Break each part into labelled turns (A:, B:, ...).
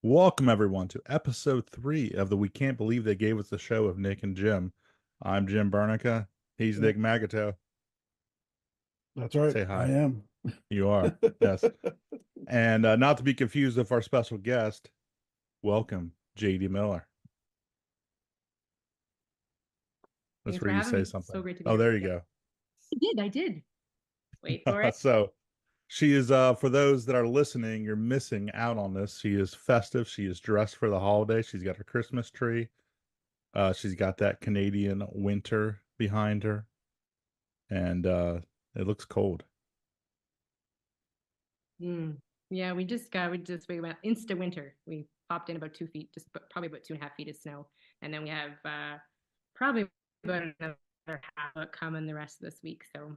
A: Welcome, everyone, to episode 3 of the We Can't Believe They Gave Us the Show of Nick and Jim. I'm Jim Bernica. He's
B: Yep,
A: Nick Magato.
B: that's right.
A: Say
B: I
A: hi.
B: am.
A: You are. Yes. And not to be confused with our special guest, welcome, Jadie Miller. Let's
C: Thanks
A: hear
C: for
A: you
C: having
A: say
C: me. So
A: something.
C: great to be
A: Oh,
C: here.
A: there you
C: Yep.
A: go.
C: I did. Wait for it.
A: So she is, for those that are listening, you're missing out on this. She is festive. She is dressed for the holiday. She's got her Christmas tree. She's got that Canadian winter behind her. And it looks cold.
C: Yeah, we just wait about insta winter. We popped in about 2 feet, probably about 2.5 feet of snow, and then we have probably about another half foot coming the rest of this week. So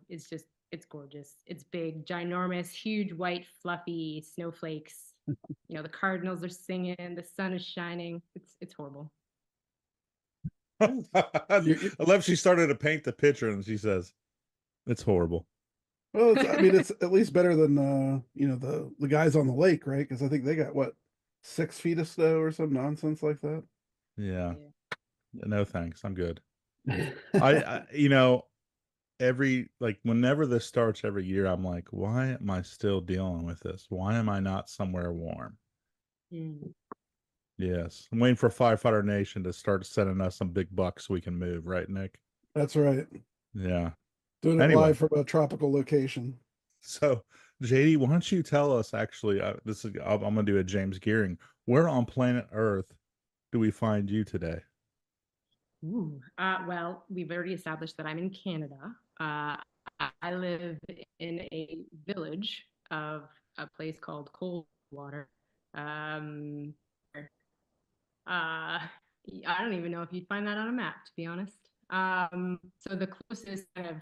C: it's gorgeous. It's big, ginormous, huge, white, fluffy snowflakes. The cardinals are singing, the sun is shining. It's horrible.
A: I love she started to paint the picture and she says, it's horrible.
B: Well, it's at least better than the guys on the lake, right? Because I think they got what 6 feet of snow or some nonsense like that.
A: Yeah.
C: Yeah.
A: No thanks. I'm good. I whenever this starts every year, I'm like, why am I still dealing with this? Why am I not somewhere warm?
C: Mm.
A: Yes. I'm waiting for Firefighter Nation to start sending us some big bucks so we can move, right, Nick?
B: That's right.
A: Yeah.
B: Doing it
A: Anyway,
B: live from a tropical location.
A: so JD, why don't you tell us actually, I'm gonna do a James Gearing. Where on planet Earth do we find you today?
C: Well, we've already established that I'm in Canada. I live in a village of a place called Coldwater. Um, I don't even know if you'd find that on a map, to be honest. So the closest kind of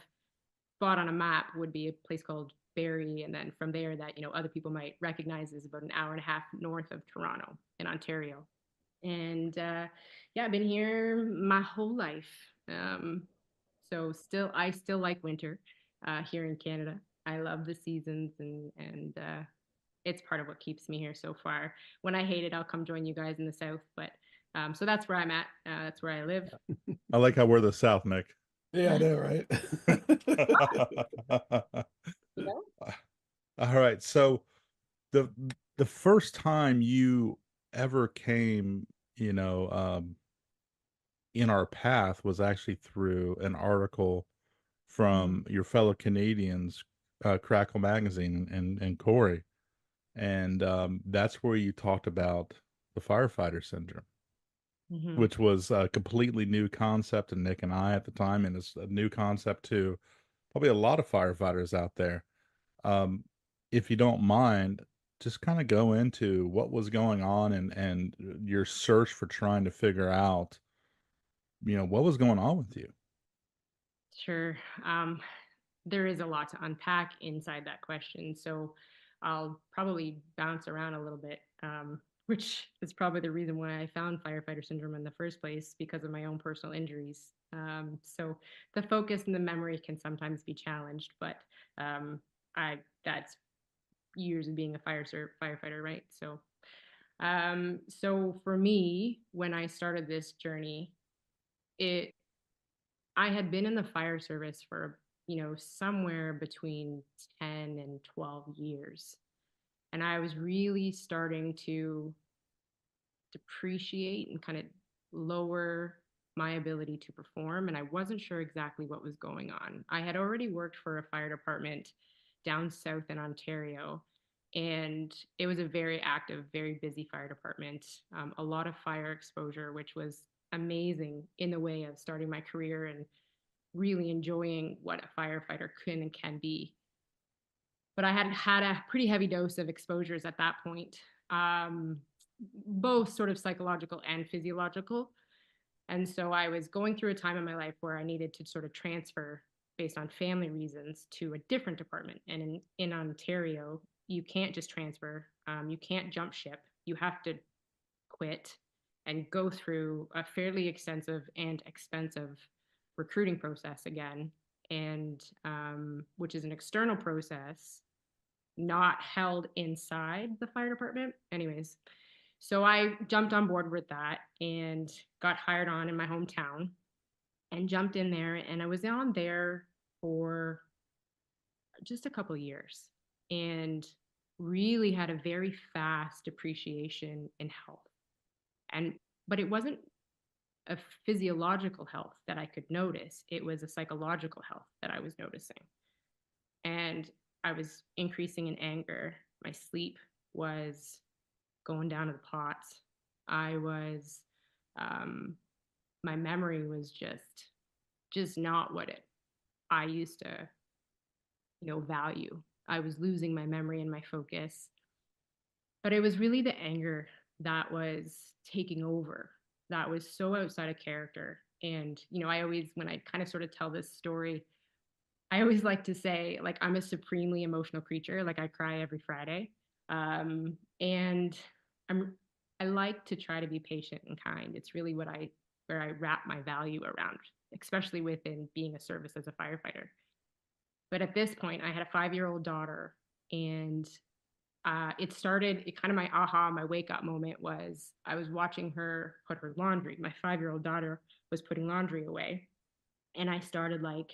C: spot on a map would be a place called Barrie, and then from there, that other people might recognize is about an hour and a half north of Toronto in Ontario. And yeah, I've been here my whole life. So I still like winter here in Canada. I love the seasons, and it's part of what keeps me here so far. When I hate it, I'll come join you guys in the south. But so that's where I'm at. That's where I live.
A: I like how we're the South, Nick.
B: Yeah, I know, right?
C: You know?
A: All right. So the the first time you ever came, you know, in our path was actually through an article from your fellow Canadians, Crackle Magazine and Corey. And that's where you talked about the firefighter syndrome,
C: Mm-hmm.
A: which was a completely new concept to Nick and I at the time, and it's a new concept to probably a lot of firefighters out there. Um, if you don't mind, just kind of go into what was going on and your search for trying to figure out, what was going on with you.
C: Sure. There is a lot to unpack inside that question. So I'll probably bounce around a little bit, which is probably the reason why I found firefighter syndrome in the first place, because of my own personal injuries. So the focus and the memory can sometimes be challenged, but that's years of being a firefighter, right? So for me, when I started this journey, it I had been in the fire service for, somewhere between 10 and 12 years. And I was really starting to depreciate and kind of lower my ability to perform. And I wasn't sure exactly what was going on. I had already worked for a fire department down south in Ontario, and it was a very active, very busy fire department, a lot of fire exposure, which was amazing in the way of starting my career and really enjoying what a firefighter can be. But I had had a pretty heavy dose of exposures at that point, both sort of psychological and physiological. And so I was going through a time in my life where I needed to sort of transfer based on family reasons to a different department. And in Ontario, you can't just transfer, you can't jump ship. You have to quit and go through a fairly extensive and expensive recruiting process again, and which is an external process, not held inside the fire department. Anyways, So I jumped on board with that and got hired on in my hometown and jumped in there. And I was on there for just a couple years and really had a very fast appreciation in health. And but it wasn't a physiological health that I could notice. It was a psychological health that I was noticing. And I was increasing in anger. My sleep was going down to the pots. I was, um, my memory was just not what it I used to, value. I was losing my memory and my focus. But it was really the anger that was taking over, that was so outside of character. And, I always, when I kind of sort of tell this story, I always like to say, like, I'm a supremely emotional creature. Like, I cry every Friday. And I'm, I like to try to be patient and kind. It's really where I wrap my value around, especially within being a service as a firefighter. But at this point, I had a 5-year-old daughter, and it kind of my aha, my wake up moment was I was watching her put her laundry. My 5-year-old daughter was putting laundry away. And I started like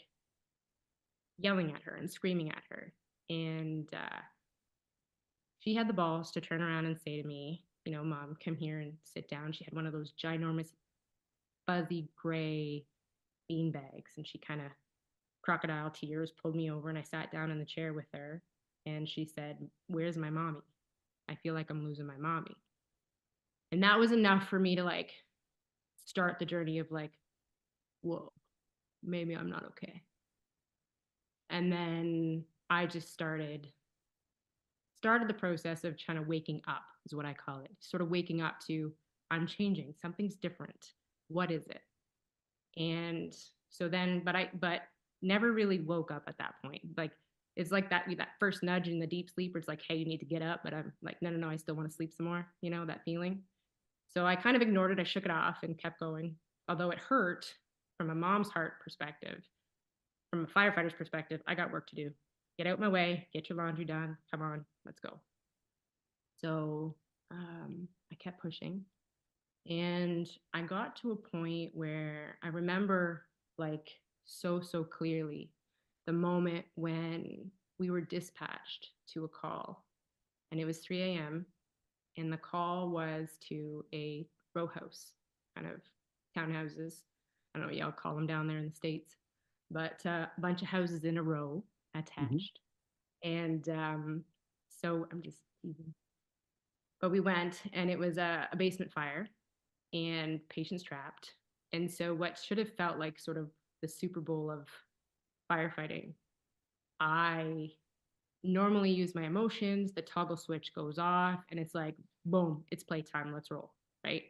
C: yelling at her and screaming at her. And she had the balls to turn around and say to me, Mom, come here and sit down. She had one of those ginormous, fuzzy gray bean bags. And she kind of crocodile tears pulled me over, and I sat down in the chair with her. And she said, "Where's my mommy? I feel like I'm losing my mommy." And that was enough for me to like start the journey of like, whoa, maybe I'm not okay. And then I just started the process of kind of waking up, is what I call it. Sort of waking up to, I'm changing, something's different. What is it? And so then, but never really woke up at that point. Like, it's like that first nudge in the deep sleep where it's like, hey, you need to get up. But I'm like, no, I still want to sleep some more, that feeling. So I kind of ignored it. I shook it off and kept going. Although it hurt from a mom's heart perspective, from a firefighter's perspective, I got work to do. Get out my way, get your laundry done. Come on, let's go. So I kept pushing. And I got to a point where I remember, like, so clearly the moment when we were dispatched to a call. And it was 3 a.m. And the call was to a row house, kind of townhouses. I don't know what y'all call them down there in the States, but a bunch of houses in a row
B: Hmm.
C: attached. And so I'm just teasing. But we went, and it was a basement fire and patients trapped. And so what should have felt like sort of the Super Bowl of firefighting, I normally use my emotions, the toggle switch goes off, and it's like, boom, it's playtime, let's roll, right?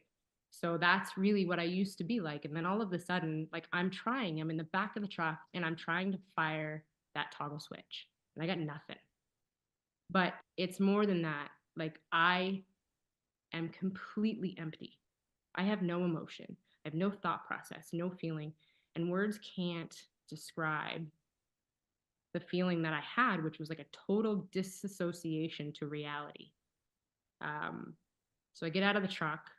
C: So that's really what I used to be like. And then all of a sudden, like, I'm in the back of the truck and I'm trying to fire that toggle switch, and I got nothing. But it's more than that. Like, I am completely empty. I have no emotion. I have no thought process, no feeling. And words can't describe the feeling that I had, which was like a total disassociation to reality. Um, so I get out of the truck,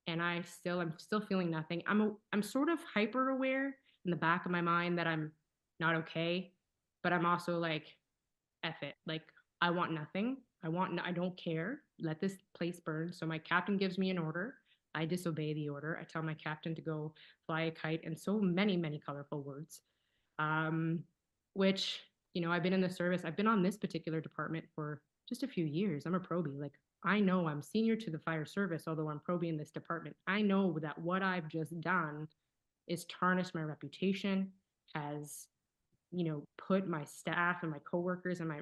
C: and I'm still feeling nothing. I'm sort of hyper aware in the back of my mind that I'm not okay, but I'm also like, F it. Like, I want nothing. I don't care. Let this place burn. So my captain gives me an order. I disobey the order. I tell my captain to go fly a kite, and so many colorful words. Um, which, I've been in the service. I've been on this particular department for just a few years. I'm a probie. Like, I know I'm senior to the fire service, although I'm probie in this department. I know that what I've just done is tarnished my reputation, has put my staff and my coworkers and my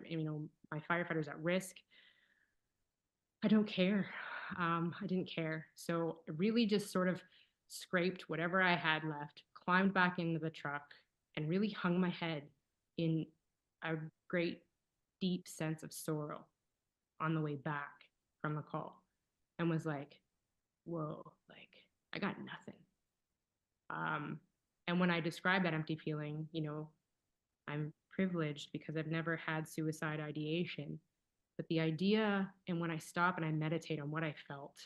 C: firefighters at risk. I don't care. I didn't care. So I really just sort of scraped whatever I had left, climbed back into the truck, and really hung my head in a great deep sense of sorrow on the way back from the call, and was like, whoa, like, I got nothing. Um, and when I describe that empty feeling, I'm privileged because I've never had suicide ideation. But the idea, and when I stop and I meditate on what I felt,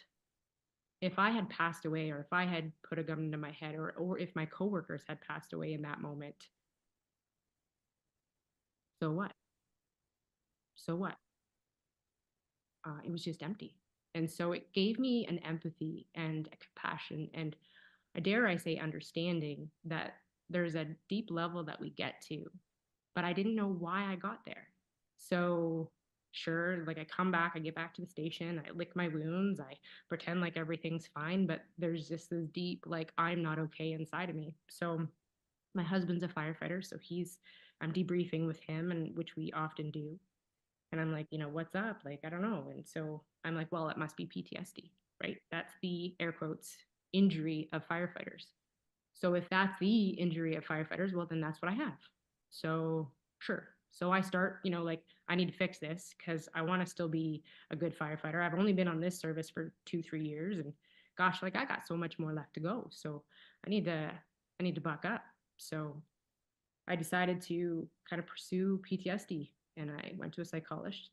C: if I had passed away, or if I had put a gun to my head, or if my coworkers had passed away in that moment, so what? So what? It was just empty. And so it gave me an empathy and a compassion and, I dare I say, understanding that there's a deep level that we get to, but I didn't know why I got there. So sure, like I come back, I get back to the station, I lick my wounds, I pretend like everything's fine, but there's just this deep, like, I'm not okay inside of me. So my husband's a firefighter, so I'm debriefing with him, and which we often do. And I'm like, what's up? Like, I don't know. And so I'm like, well, it must be PTSD, right? That's the air quotes injury of firefighters. So if that's the injury of firefighters, well, then that's what I have. So sure. So I start, like, I need to fix this because I want to still be a good firefighter. I've only been on this service for 2, 3 years, and gosh, like I got so much more left to go. So I need to, I need to buck up. So I decided to kind of pursue PTSD, and I went to a psychologist,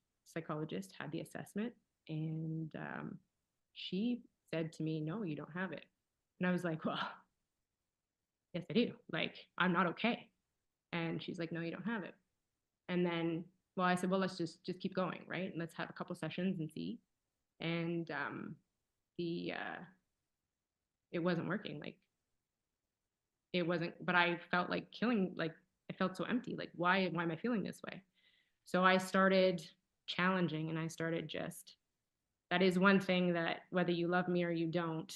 C: had the assessment, and she said to me, "No, you don't have it." And I was like, "Well, yes, I do. Like, I'm not okay." And she's like, "No, you don't have it." And then, well, I said, "Well, let's just keep going, right? And let's have a couple sessions and see." And the it wasn't working. Like, it wasn't. But I felt like killing. Like, I felt so empty. Like, why am I feeling this way? So I started challenging, and I started just, that is one thing that, whether you love me or you don't,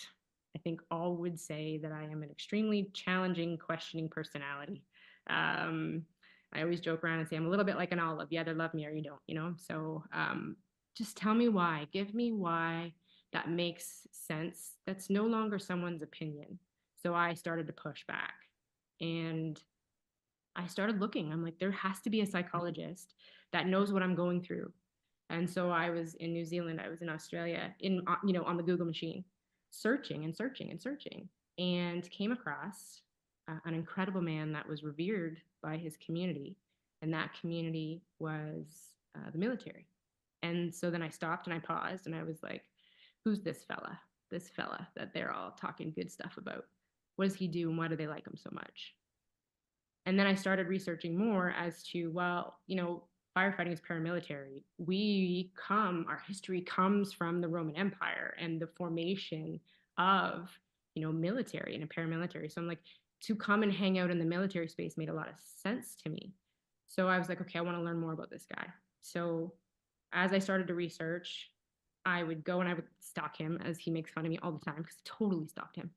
C: I think all would say that I am an extremely challenging, questioning personality. Um, I always joke around and say I'm a little bit like an olive. You either love me or you don't. So just tell me why. Give me why that makes sense. That's no longer someone's opinion. So I started to push back. And I started looking. I'm like, there has to be a psychologist that knows what I'm going through. And so I was in New Zealand, I was in Australia, on the Google machine, searching and searching and searching, and came across an incredible man that was revered by his community, and that community was the military. And so then I stopped and I paused, and I was like, "Who's this fella? This fella that they're all talking good stuff about? What does he do, and why do they like him so much?" And then I started researching more as to, well, firefighting is paramilitary. Our history comes from the Roman Empire and the formation of, military and a paramilitary. So I'm like, to come and hang out in the military space made a lot of sense to me. So I was like, okay, I want to learn more about this guy. So as I started to research, I would go and I would stalk him, as he makes fun of me all the time because I totally stalked him,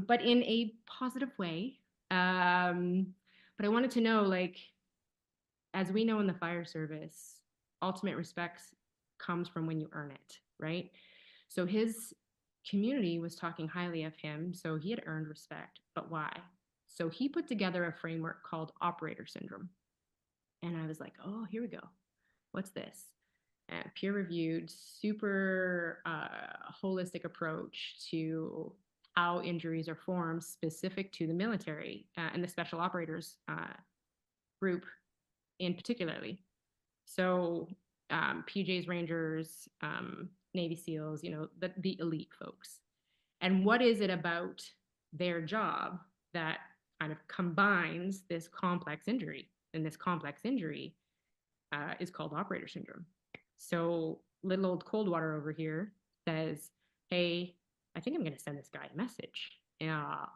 C: but in a positive way. But I wanted to know, like, as we know in the fire service, ultimate respect comes from when you earn it, right? So his community was talking highly of him, so he had earned respect, but why? So he put together a framework called operator syndrome. And I was like, oh, here we go. What's this? Peer reviewed, super holistic approach to how injuries are formed specific to the military and the special operators group in particularly. So PJs, Rangers, Navy SEALs, the elite folks. And what is it about their job that kind of combines this complex injury? And this complex injury is called operator syndrome. So little old Coldwater over here says, hey, I think I'm going to send this guy a message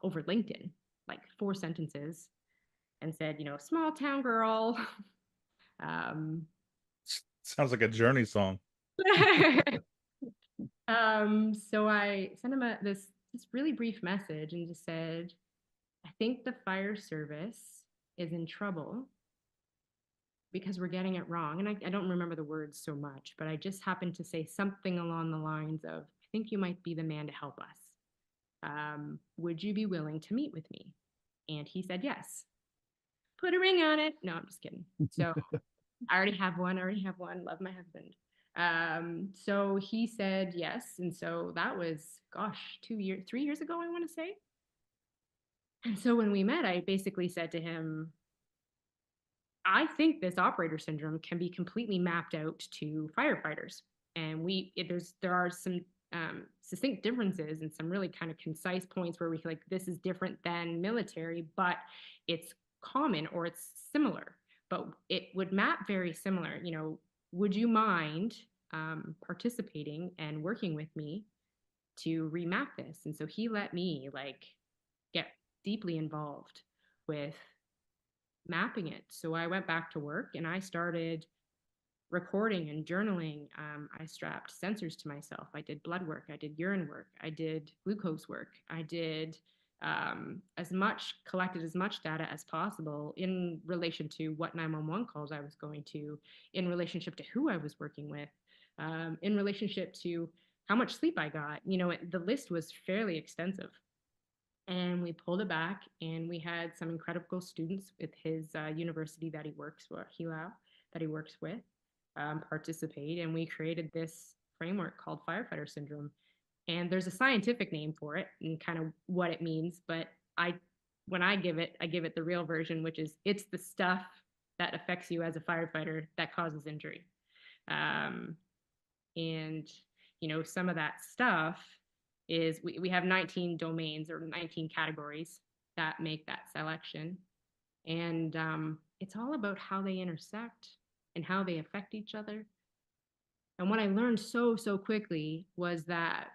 C: over LinkedIn, like 4 sentences, and said, small town girl.
A: Sounds like a Journey song.
C: So I sent him this really brief message and just said, I think the fire service is in trouble because we're getting it wrong. And I don't remember the words so much, but I just happened to say something along the lines of, I think you might be the man to help us. Would you be willing to meet with me? And he said yes. Put a ring on it. No, I'm just kidding. So I already have one. Love my husband. So he said yes. And so that was, gosh, 3 years ago, I want to say. And so when we met, I basically said to him, I think this operator syndrome can be completely mapped out to firefighters. And there are some succinct differences and some really kind of concise points where we like, this is different than military, but it's common or it's similar, but it would map very similar. Would you mind participating and working with me to remap this? And so he let me like get deeply involved with mapping it. So I went back to work and I started recording and journaling. I strapped sensors to myself. I did blood work. I did urine work. I did glucose work. I did collected as much data as possible in relation to what 911 calls I was going to, in relationship to who I was working with, in relationship to how much sleep I got. The list was fairly extensive. And we pulled it back, and we had some incredible students with his university that he works for, Hilo, that he works with, participate, and we created this framework called Firefighter syndrome. And there's a scientific name for it and kind of what it means, but when I give it the real version, which is it's the stuff that affects you as a firefighter that causes injury. And some of that stuff is we have 19 domains or 19 categories that make that selection. And it's all about how they intersect and how they affect each other. And what I learned so quickly was that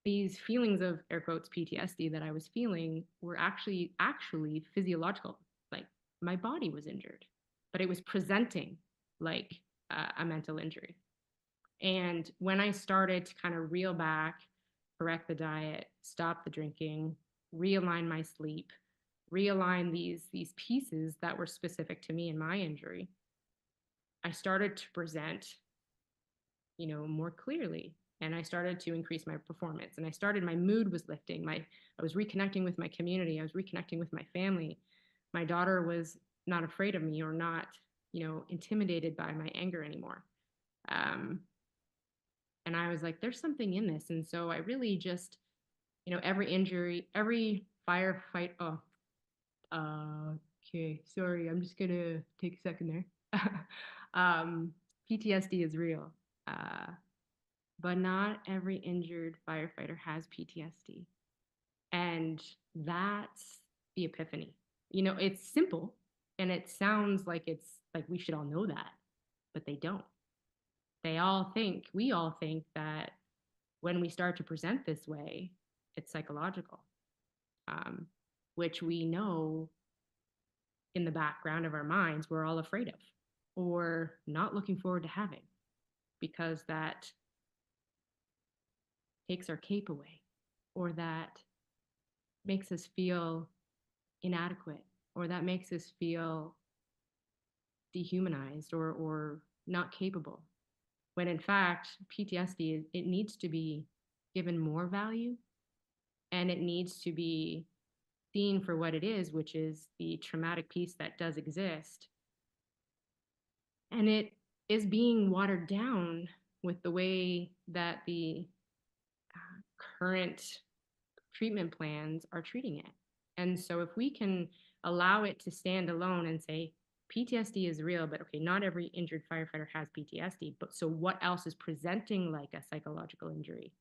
C: these feelings of air quotes PTSD that I was feeling were actually physiological. Like my body was injured, but it was presenting like a mental injury. And when I started to kind of reel back, correct the diet, stop the drinking, realign my sleep, realign these pieces that were specific to me and my injury, I started to present, more clearly. And I started to increase my performance. And my mood was lifting. I was reconnecting with my community. I was reconnecting with my family. My daughter was not afraid of me or not, intimidated by my anger anymore. And I was like, there's something in this. And so I really just, every injury, every firefight. Oh, okay. Sorry. I'm just going to take a second there. PTSD is real. But not every injured firefighter has PTSD. And that's the epiphany. It's simple and it sounds like it's like we should all know that, but they don't. We all think that when we start to present this way, it's psychological, which we know in the background of our minds we're all afraid of or not looking forward to having, because that takes our cape away, or that makes us feel inadequate, or that makes us feel dehumanized or not capable. When in fact, PTSD, it needs to be given more value, and it needs to be seen for what it is, which is the traumatic piece that does exist. And it is being watered down with the way that the current treatment plans are treating it. And so if we can allow it to stand alone and say, PTSD is real, but okay, not every injured firefighter has PTSD, but so what else is presenting like a psychological injury?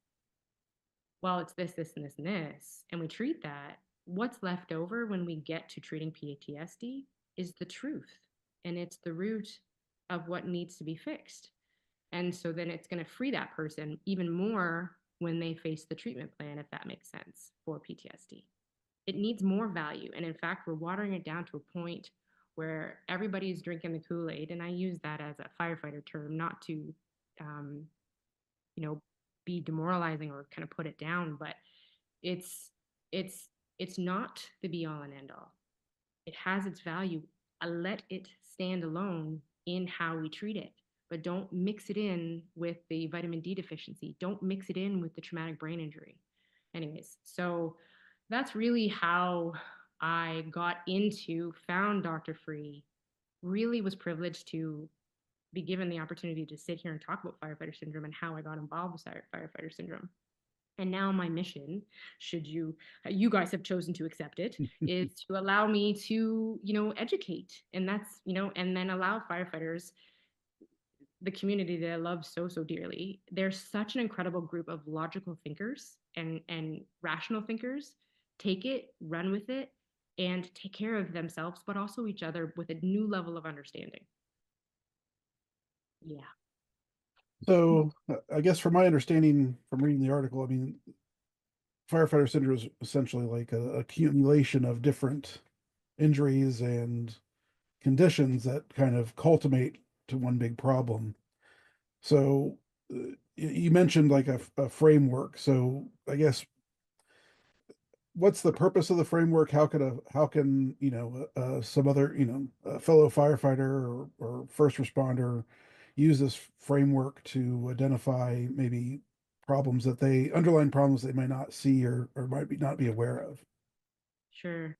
C: Well, it's this, this, and this, and this, and we treat that. What's left over when we get to treating PTSD is the truth, and it's the root of what needs to be fixed. And so then it's going to free that person even more when they face the treatment plan, if that makes sense, for PTSD. It needs more value. And in fact, we're watering it down to a point where everybody's drinking the Kool-Aid. And I use that as a firefighter term, not to, be demoralizing or kind of put it down, but it's not the be all and end all. It has its value. Let it stand alone in how we treat it, but don't mix it in with the vitamin D deficiency. Don't mix it in with the traumatic brain injury. Anyways, so that's really how I found Dr. Free, really was privileged to be given the opportunity to sit here and talk about firefighter syndrome and how I got involved with firefighter syndrome. And now my mission, should you guys have chosen to accept it, is to allow me to, educate. And that's, and then allow firefighters the community that I love so, so dearly, they're such an incredible group of logical thinkers and rational thinkers. Take it, run with it, and take care of themselves, but also each other with a new level of understanding. Yeah.
B: So I guess from my understanding from reading the article, I mean, firefighter syndrome is essentially like a accumulation of different injuries and conditions that kind of culminate to one big problem. So you mentioned like a framework. So I guess what's the purpose of the framework? How can some other a fellow firefighter or first responder use this framework to identify maybe problems that they underlying problems they might not see or might not be aware of?
C: Sure.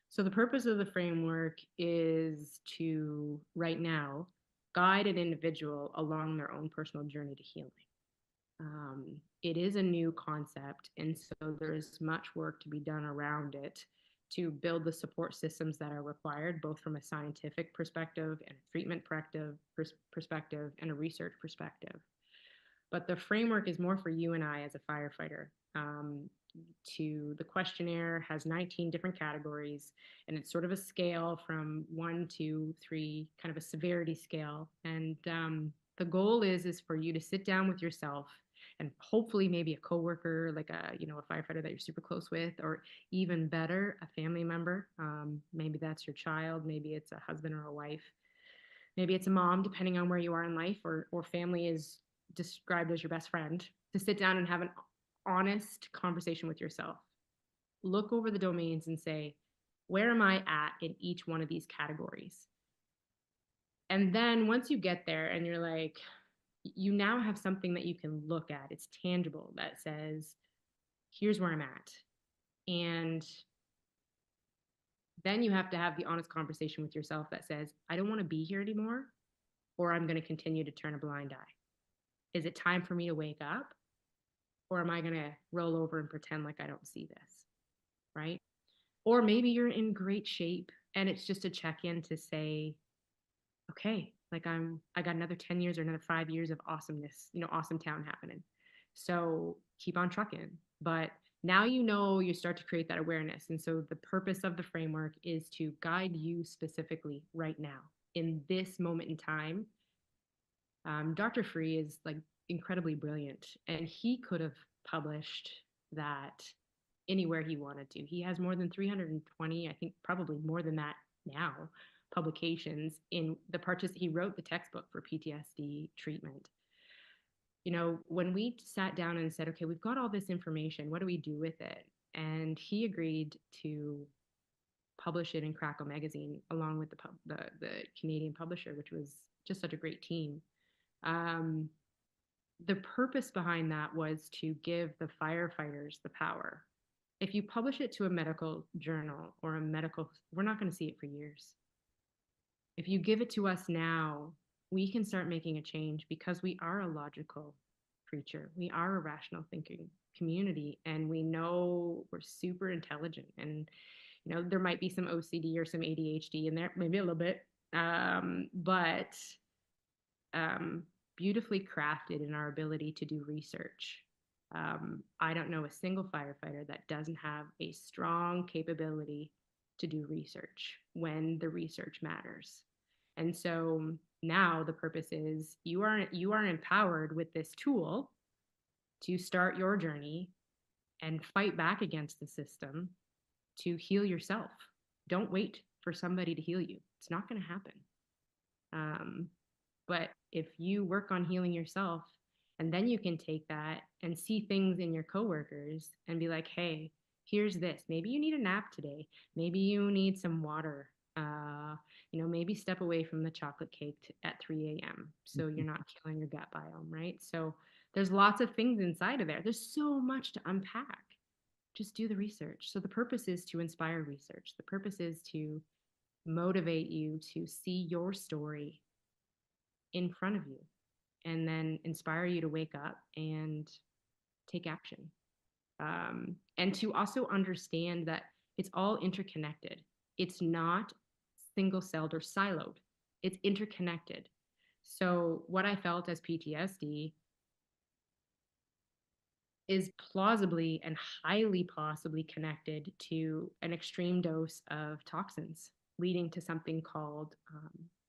C: So the purpose of the framework is to, right now, guide an individual along their own personal journey to healing. It is a new concept, and so there's much work to be done around it to build the support systems that are required, both from a scientific perspective and a treatment perspective and a research perspective. But the framework is more for you and I as a firefighter. To the questionnaire has 19 different categories, and it's sort of a scale from 1 to 3, kind of a severity scale. And the goal is for you to sit down with yourself and hopefully maybe a coworker, like a firefighter that you're super close with, or even better, a family member. Maybe that's your child, maybe it's a husband or a wife, maybe it's a mom, depending on where you are in life, or family is described as your best friend, to sit down and have an honest conversation with yourself. Look over the domains and say, where am I at in each one of these categories? And then once you get there and you're like, you now have something that you can look at, it's tangible, that says, here's where I'm at. And then you have to have the honest conversation with yourself that says, I don't want to be here anymore, or I'm going to continue to turn a blind eye. Is it time for me to wake up? Or am I going to roll over and pretend like I don't see this? Right. Or maybe you're in great shape and it's just a check in to say, okay, like I got another 10 years or another 5 years of awesomeness, awesome town happening. So keep on trucking. But now you start to create that awareness. And so the purpose of the framework is to guide you specifically right now in this moment in time. Dr. Free is like incredibly brilliant, and he could have published that anywhere he wanted to. He has more than 320, I think probably more than that now, publications in the parts. He wrote the textbook for PTSD treatment. When we sat down and said, okay, we've got all this information, what do we do with it? And he agreed to publish it in Crackle magazine along with the Canadian publisher, which was just such a great team. The purpose behind that was to give the firefighters the power. If you publish it to a medical journal or we're not going to see it for years. If you give it to us now, we can start making a change because we are a logical creature. We are a rational thinking community, and we know we're super intelligent. And, there might be some OCD or some ADHD in there, maybe a little bit. But beautifully crafted in our ability to do research. I don't know a single firefighter that doesn't have a strong capability to do research when the research matters. And so now the purpose is you are empowered with this tool to start your journey and fight back against the system to heal yourself. Don't wait for somebody to heal you. It's not going to happen. But if you work on healing yourself, and then you can take that and see things in your coworkers and be like, hey, here's this. Maybe you need a nap today. Maybe you need some water. Maybe step away from the chocolate cake at 3 a.m. so you're not killing your gut biome, right? So there's lots of things inside of there. There's so much to unpack. Just do the research. So the purpose is to inspire research. The purpose is to motivate you to see your story in front of you and then inspire you to wake up and take action. And to also understand that it's all interconnected. It's not single celled or siloed, it's interconnected. So what I felt as PTSD is plausibly and highly possibly connected to an extreme dose of toxins, leading to something called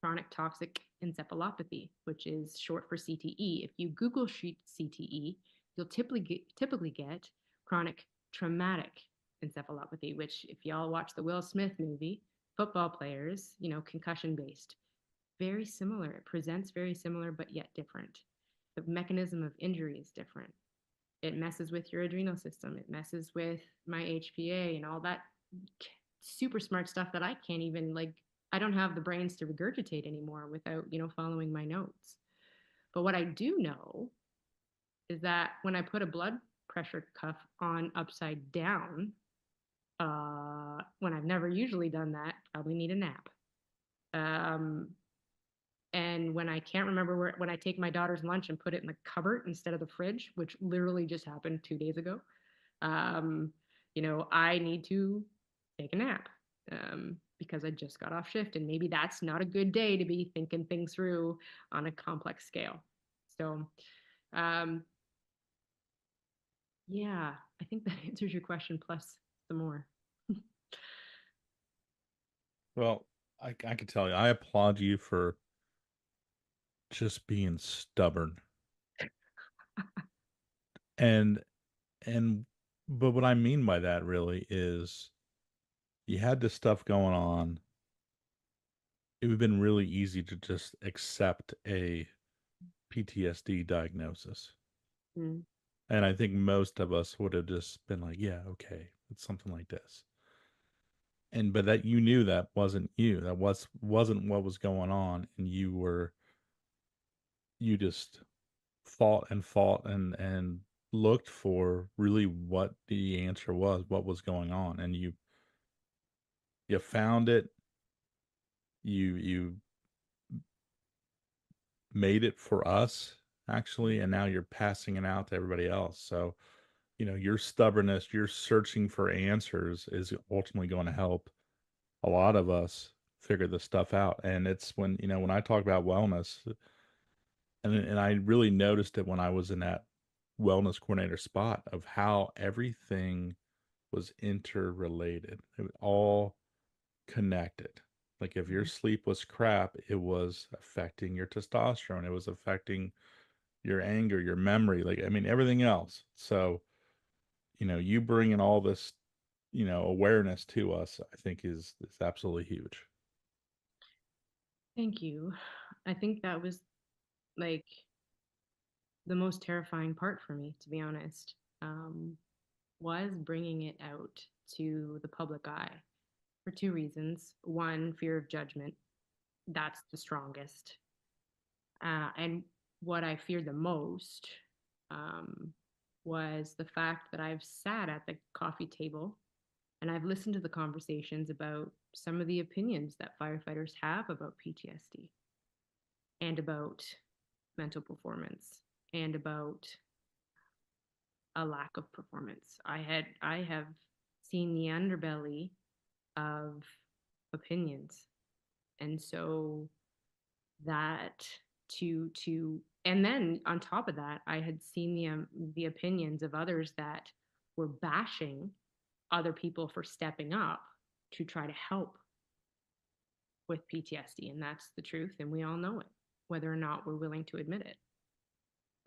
C: chronic toxic encephalopathy, which is short for CTE. If you Google CTE, you'll typically get chronic traumatic encephalopathy, which, if y'all watch the Will Smith movie, football players, concussion based, very similar. It presents very similar, but yet different. The mechanism of injury is different. It messes with your adrenal system. It messes with my HPA and all that super smart stuff that I can't even, like, I don't have the brains to regurgitate anymore without, following my notes. But what I do know is that when I put a blood pressure cuff on upside down, when I've never usually done that, probably need a nap. And when I can't remember when I take my daughter's lunch and put it in the cupboard instead of the fridge, which literally just happened 2 days ago, um, I need to take a nap because I just got off shift, and maybe that's not a good day to be thinking things through on a complex scale. So, um, yeah, I think that answers your question plus some more.
A: Well, I can tell you, I applaud you for just being stubborn. And and but what I mean by that really is you had this stuff going on. It would have been really easy to just accept a PTSD diagnosis.
C: Mm.
A: And I think most of us would have just been like, yeah, okay, it's something like this. And but that you knew that wasn't you. That wasn't what was going on, and you just fought and looked for really what the answer was, what was going on, and you found it. You made it for us actually, and now you're passing it out to everybody else. So, your stubbornness, your searching for answers is ultimately going to help a lot of us figure this stuff out. And it's when I talk about wellness, and I really noticed it when I was in that wellness coordinator spot of how everything was interrelated. It was all connected. Like if your sleep was crap, it was affecting your testosterone. It was affecting your anger, your memory, like I mean everything else. So, you bringing all this, awareness to us, I think is absolutely huge.
C: Thank you. I think that was like the most terrifying part for me, to be honest, was bringing it out to the public eye for two reasons. One, fear of judgment. That's the strongest. And what I feared the most um, was the fact that I've sat at the coffee table and I've listened to the conversations about some of the opinions that firefighters have about PTSD and about mental performance and about a lack of performance. I have seen the underbelly of opinions. And so that to and then on top of that, I had seen the opinions of others that were bashing other people for stepping up to try to help with PTSD, and that's the truth, and we all know it, whether or not we're willing to admit it.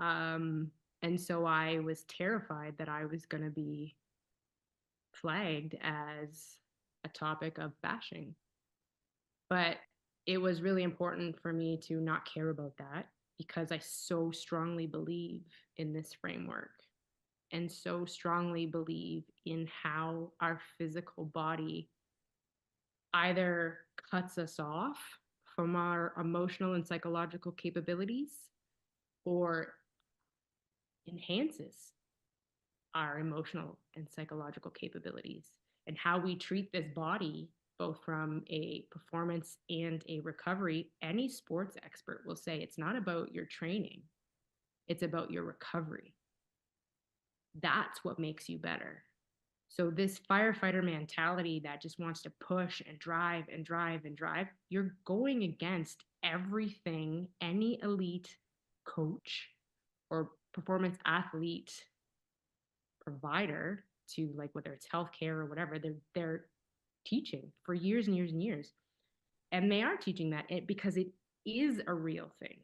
C: Um, and so I was terrified that I was going to be flagged as a topic of bashing. But it was really important for me to not care about that because I so strongly believe in this framework and so strongly believe in how our physical body either cuts us off from our emotional and psychological capabilities or enhances our emotional and psychological capabilities, and how we treat this body, both from a performance and a recovery. Any sports expert will say it's not about your training, it's about your recovery. That's what makes you better. So this firefighter mentality that just wants to push and drive and drive and drive, you're going against everything any elite coach or performance athlete provider, to like whether it's healthcare or whatever, they're teaching for years and years and years. And they are teaching that because it is a real thing.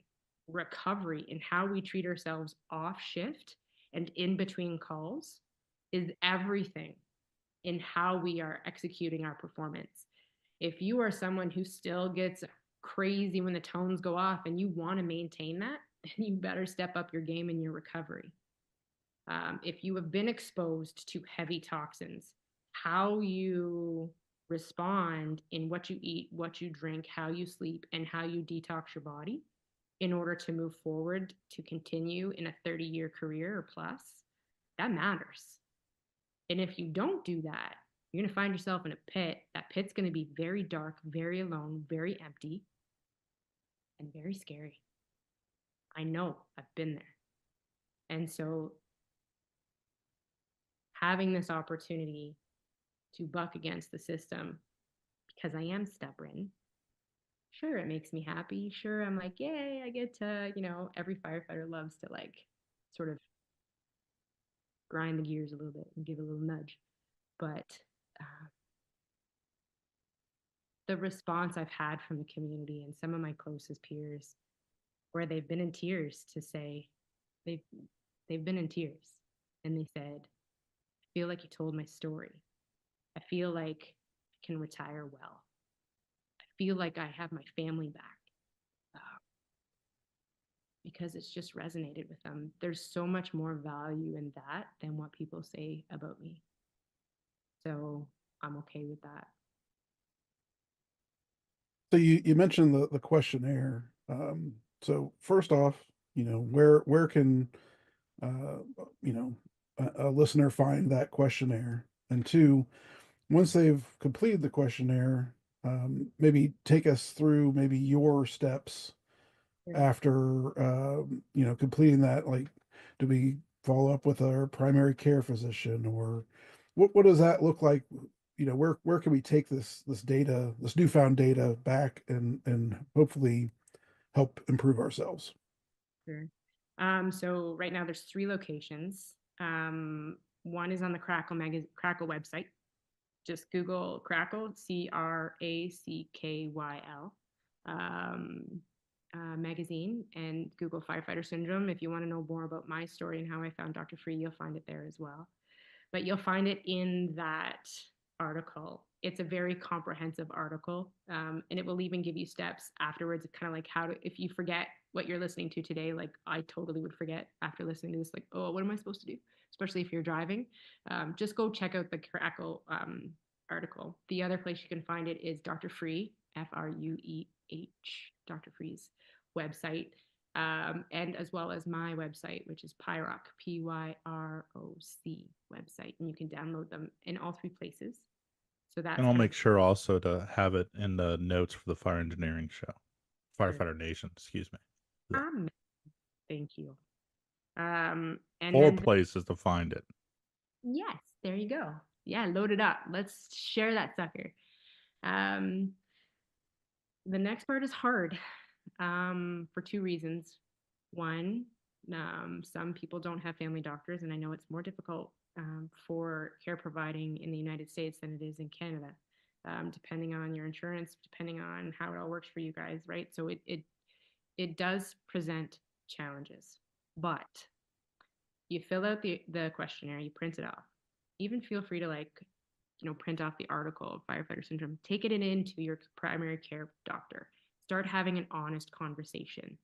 C: Recovery and how we treat ourselves off shift and in between calls is everything in how we are executing our performance. If you are someone who still gets crazy when the tones go off and you want to maintain that, then you better step up your game in your recovery. If you have been exposed to heavy toxins, how you respond in what you eat, what you drink, how you sleep, and how you detox your body in order to move forward to continue in a 30-year career or plus, that matters. And if you don't do that, you're going to find yourself in a pit. That pit's going to be very dark, very alone, very empty, and very scary. I know, I've been there. And so having this opportunity to buck against the system because I am stubborn. Sure, it makes me happy. Sure, I'm like, yay, I get to, every firefighter loves to like sort of grind the gears a little bit and give a little nudge. But the response I've had from the community and some of my closest peers, where they've been in tears to say, they've, they've been in tears and they said, I feel like you told my story. I feel like I can retire well. I feel like I have my family back. Because it's just resonated with them. There's so much more value in that than what people say about me. So I'm okay with that.
B: So you mentioned the questionnaire. So first off, where can uh, a listener find that questionnaire? And two, once they've completed the questionnaire, maybe take us through maybe your steps
C: Sure.
B: after completing that. Like, do we follow up with our primary care physician, or what does that look like? Where can we take this data, this newfound data back, and hopefully help improve ourselves?
C: Sure. So right now there's 3 locations. One is on the Crackle website. Just Google Crackle, CRACKYL. Magazine, and Google Firefighter Syndrome. If you want to know more about my story and how I found Dr. Free, you'll find it there as well. But you'll find it in that article. It's a very comprehensive article, and it will even give you steps afterwards, kind of like how to, if you forget what you're listening to today, like I totally would forget after listening to this, like, oh, what am I supposed to do? Especially if you're driving. Just go check out the Crackle article. The other place you can find it is Dr. Free, FRUEH, Dr. Free's website, and as well as my website, which is Pyroc, PYROC website, and you can download them in all 3 places. So
A: And
C: that's
A: I'll
C: kind
A: make sure also to have it in the notes for the Fire Engineering Show.
C: of
A: Firefighter Nation, excuse me. Yeah.
C: thank you. And
A: 4
C: then
A: places to find it.
C: yes, there you go. Yeah, load it up. Let's share that sucker. Um, the next part is hard for 2 reasons. One, some people don't have family doctors, and I know it's more difficult for care providing in the United States than it is in Canada, depending on your insurance, depending on how it all works for you guys, right? So it does present challenges, but you fill out the questionnaire, you print it off. Even feel free to print off the article of firefighter syndrome, take it into your primary care doctor, start having an honest conversation,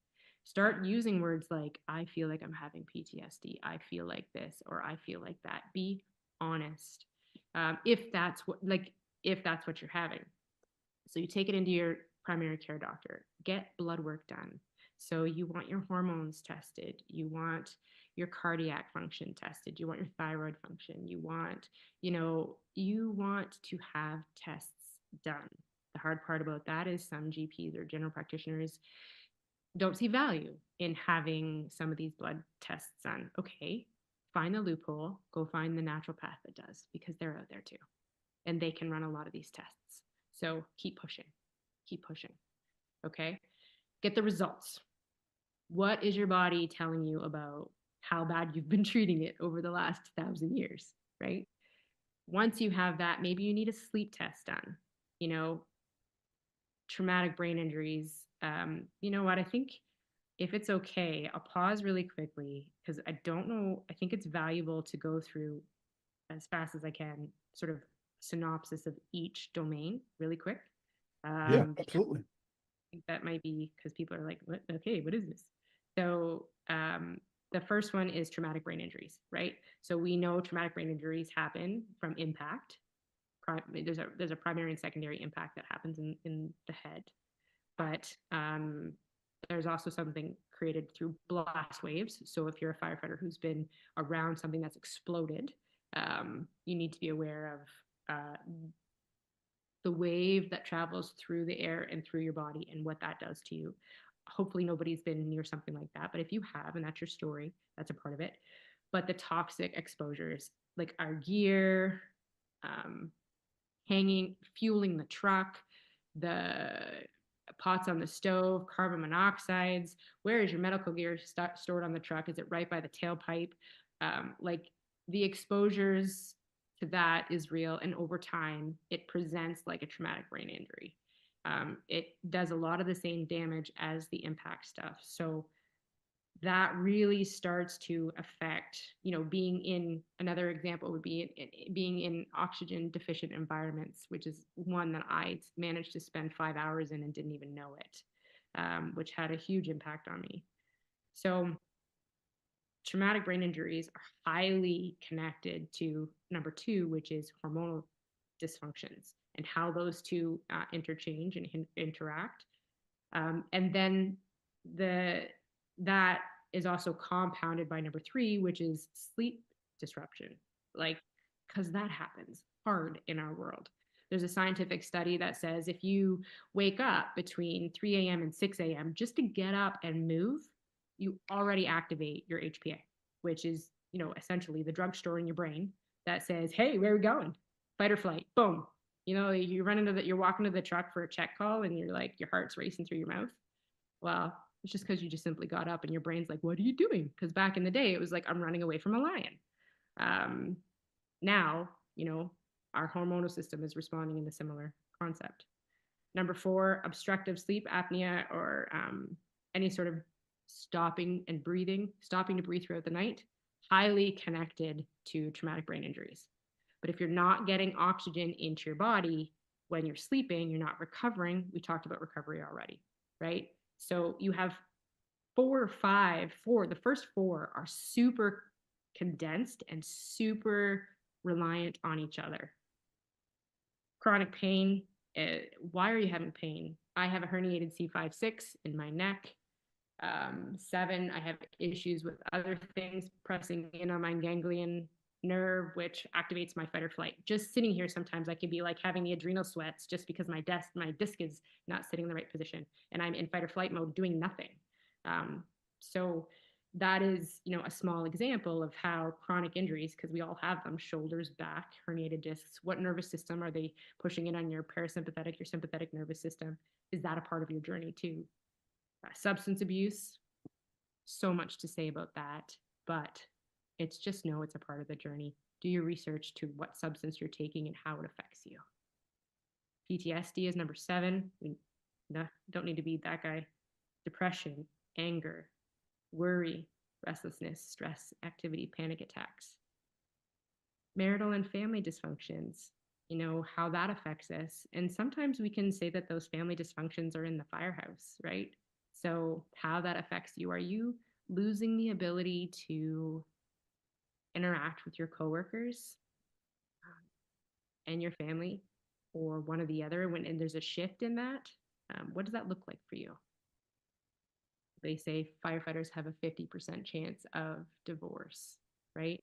C: start using words like, I feel like I'm having PTSD, I feel like this, or I feel like that. Be honest. If that's what you're having. So you take it into your primary care doctor, get blood work done. So you want your hormones tested, you want your cardiac function tested, you want your thyroid function, you want to have tests done. The hard part about that is some GPs or general practitioners don't see value in having some of these blood tests done. Okay, find the loophole, go find the naturopath that does, because they're out there too. And they can run a lot of these tests. So keep pushing, keep pushing. Okay. Get the results. What is your body telling you about how bad you've been treating it over the last 1,000 years, right? Once you have that, maybe you need a sleep test done. You know, traumatic brain injuries. You know what? I think if it's okay, I'll pause really quickly because I don't know. I think it's valuable to go through as fast as I can, sort of synopsis of each domain really quick.
B: Yeah,
C: Because
B: absolutely.
C: I think that might be because people are like, what? Okay, what is this? So the first one is traumatic brain injuries, right? So we know traumatic brain injuries happen from impact. There's a primary and secondary impact that happens in the head, but there's also something created through blast waves. So if you're a firefighter who's been around something that's exploded, you need to be aware of the wave that travels through the air and through your body and what that does to you. Hopefully nobody's been near something like that, but if you have, and that's your story, that's a part of it. But the toxic exposures, like our gear, um, fueling the truck, the pots on the stove, carbon monoxides. Where is your medical gear stored on the truck? Is it right by the tailpipe? Like the exposures to that is real. And over time, it presents like a traumatic brain injury. It does a lot of the same damage as the impact stuff. So that really starts to affect, being in, another example would be being in oxygen deficient environments, which is one that I managed to spend 5 hours in and didn't even know it, which had a huge impact on me. So traumatic brain injuries are highly connected to number two, which is hormonal dysfunctions and how those two interchange and interact. And then that is also compounded by number three, which is sleep disruption. Like, because that happens hard in our world. There's a scientific study that says if you wake up between 3 a.m. and 6 a.m. just to get up and move, you already activate your HPA, which is, essentially the drugstore in your brain that says, hey, where are we going? Fight or flight. Boom. You're walking to the truck for a check call and you're like, your heart's racing through your mouth. Well, it's just because you just simply got up and your brain's like, what are you doing? Because back in the day, it was like, I'm running away from a lion. Now, our hormonal system is responding in a similar concept. Number four, obstructive sleep apnea, or any sort of stopping to breathe throughout the night, highly connected to traumatic brain injuries. But if you're not getting oxygen into your body when you're sleeping, you're not recovering. We talked about recovery already, right? So you have the first four are super condensed and super reliant on each other. Chronic pain. Why are you having pain? I have a herniated C5-6 in my neck. 7, I have issues with other things pressing in on my ganglion nerve, which activates my fight or flight. Just sitting here, sometimes I could be like having the adrenal sweats just because my disc is not sitting in the right position, and I'm in fight or flight mode doing nothing. So that is, a small example of how chronic injuries, because we all have them, shoulders, back, herniated discs, what nervous system are they pushing in on your parasympathetic, your sympathetic nervous system? Is that a part of your journey too? Substance abuse, so much to say about that, but it's just know it's a part of the journey. Do your research to what substance you're taking and how it affects you. PTSD is number 7. We don't need to be that guy. Depression, anger, worry, restlessness, stress, activity, panic attacks. Marital and family dysfunctions, how that affects us. And sometimes we can say that those family dysfunctions are in the firehouse, right? So how that affects you. Are you losing the ability to interact with your coworkers and your family, or one or the other, and there's a shift in that? What does that look like for you? They say firefighters have a 50% chance of divorce, right?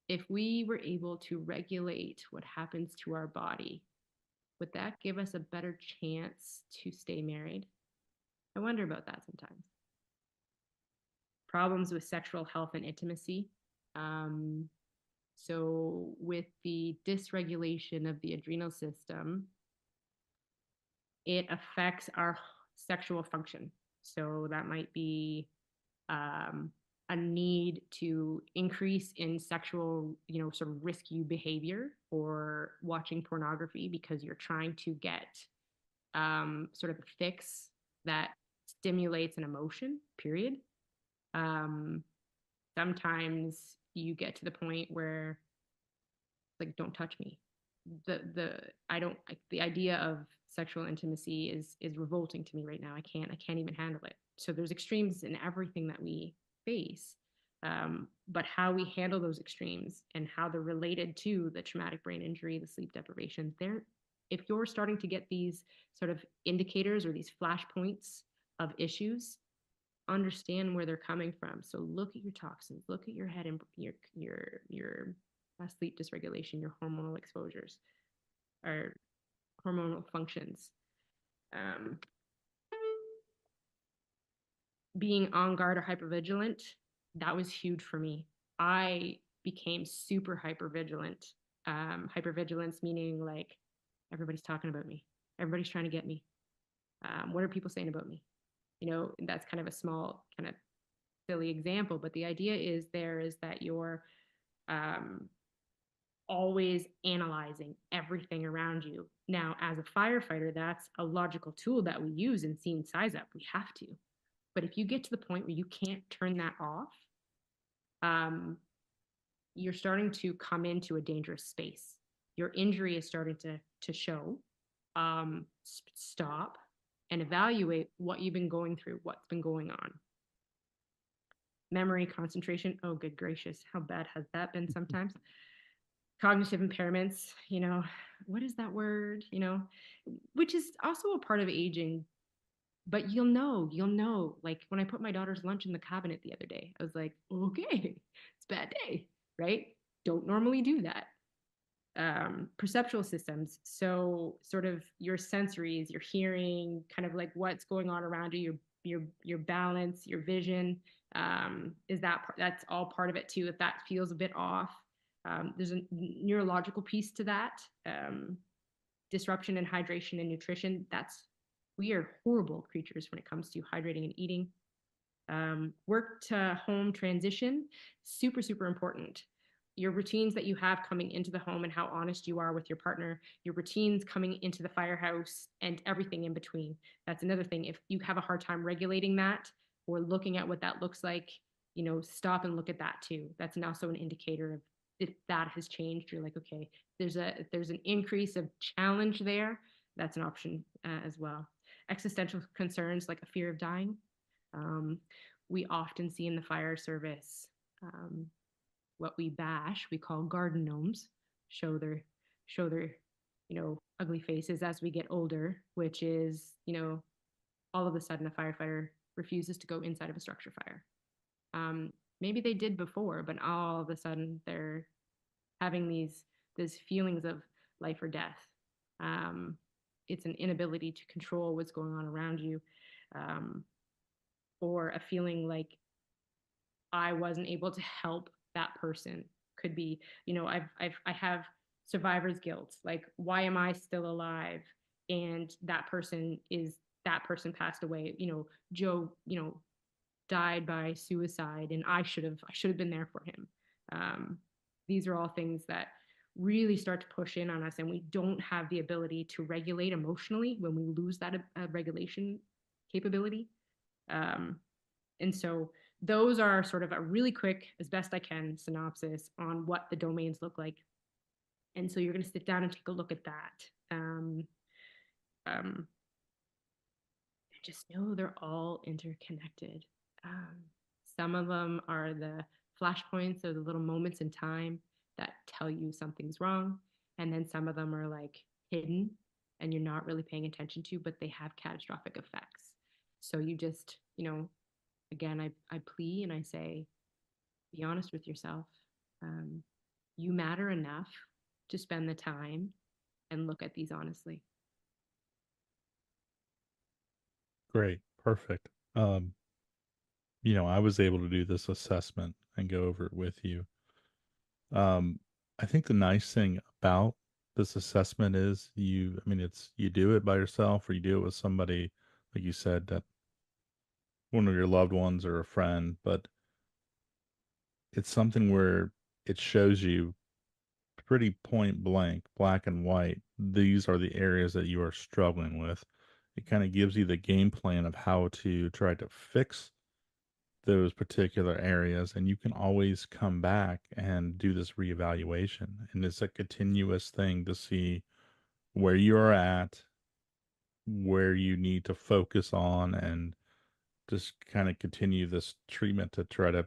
C: If we were able to regulate what happens to our body, would that give us a better chance to stay married? I wonder about that sometimes. problems with sexual health and intimacy. So with the dysregulation of the adrenal system, it affects our sexual function. So that might be a need to increase in sexual, sort of risky behavior or watching pornography because you're trying to get sort of a fix that stimulates an emotion, period. Sometimes you get to the point where, like, don't touch me. The idea of sexual intimacy is revolting to me right now. I can't even handle it. So there's extremes in everything that we face. But how we handle those extremes and how they're related to the traumatic brain injury, the sleep deprivation, if you're starting to get these sort of indicators or these flashpoints of issues, understand where they're coming from. So look at your toxins, look at your head and your sleep dysregulation, your hormonal exposures, or hormonal functions. Being on guard or hypervigilant, that was huge for me. I became super hypervigilant. Hypervigilance meaning like everybody's talking about me, everybody's trying to get me. What are people saying about me? That's kind of a small, kind of silly example, but the idea is that you're always analyzing everything around you. Now, as a firefighter, that's a logical tool that we use in scene size up. We have to. But if you get to the point where you can't turn that off, you're starting to come into a dangerous space. Your injury is starting to show. Stop and evaluate what you've been going through, what's been going on. Memory, concentration. Oh, good gracious. How bad has that been sometimes? Cognitive impairments, what is that word? Which is also a part of aging. But you'll know. Like when I put my daughter's lunch in the cabinet the other day, I was like, okay, it's a bad day, right? Don't normally do that. Perceptual systems. So sort of your sensories, your hearing, kind of like what's going on around you, your balance, your vision. That's all part of it too. If that feels a bit off, there's a neurological piece to that. Disruption in hydration and nutrition. We are horrible creatures when it comes to hydrating and eating. Work to home transition, super, super important. Your routines that you have coming into the home and how honest you are with your partner, your routines coming into the firehouse and everything in between. That's another thing. If you have a hard time regulating that or looking at what that looks like, stop and look at that too. That's also an indicator of if that has changed. You're like, okay, there's an increase of challenge there. That's an option as well. Existential concerns like a fear of dying. We often see in the fire service what we bash, we call garden gnomes, show their ugly faces as we get older, which is all of a sudden a firefighter refuses to go inside of a structure fire. Maybe they did before, but all of a sudden they're having these feelings of life or death. It's an inability to control what's going on around you, or a feeling like I wasn't able to help that person. Could be, I have survivor's guilt. Like, why am I still alive? And that person passed away. Joe, died by suicide, and I should have been there for him. These are all things that really start to push in on us, and we don't have the ability to regulate emotionally when we lose that regulation capability. And so those are sort of a really quick, as best I can, synopsis on what the domains look like. And so you're going to sit down and take a look at that. Just know they're all interconnected. Some of them are the flashpoints or the little moments in time that tell you something's wrong. And then some of them are like hidden and you're not really paying attention to, but they have catastrophic effects. So you just, again, I plea and I say, be honest with yourself. You matter enough to spend the time and look at these honestly.
A: Great. Perfect. I was able to do this assessment and go over it with you. Um, I think the nice thing about this assessment is I mean, you do it by yourself or you do it with somebody, like you said, that one of your loved ones or a friend, but it's something where it shows you pretty point blank, black and white. These are the areas that you are struggling with. It kind of gives you the game plan of how to try to fix those particular areas, and you can always come back and do this reevaluation. And it's a continuous thing to see where you're at, where you need to focus on, and just kind of continue this treatment to try to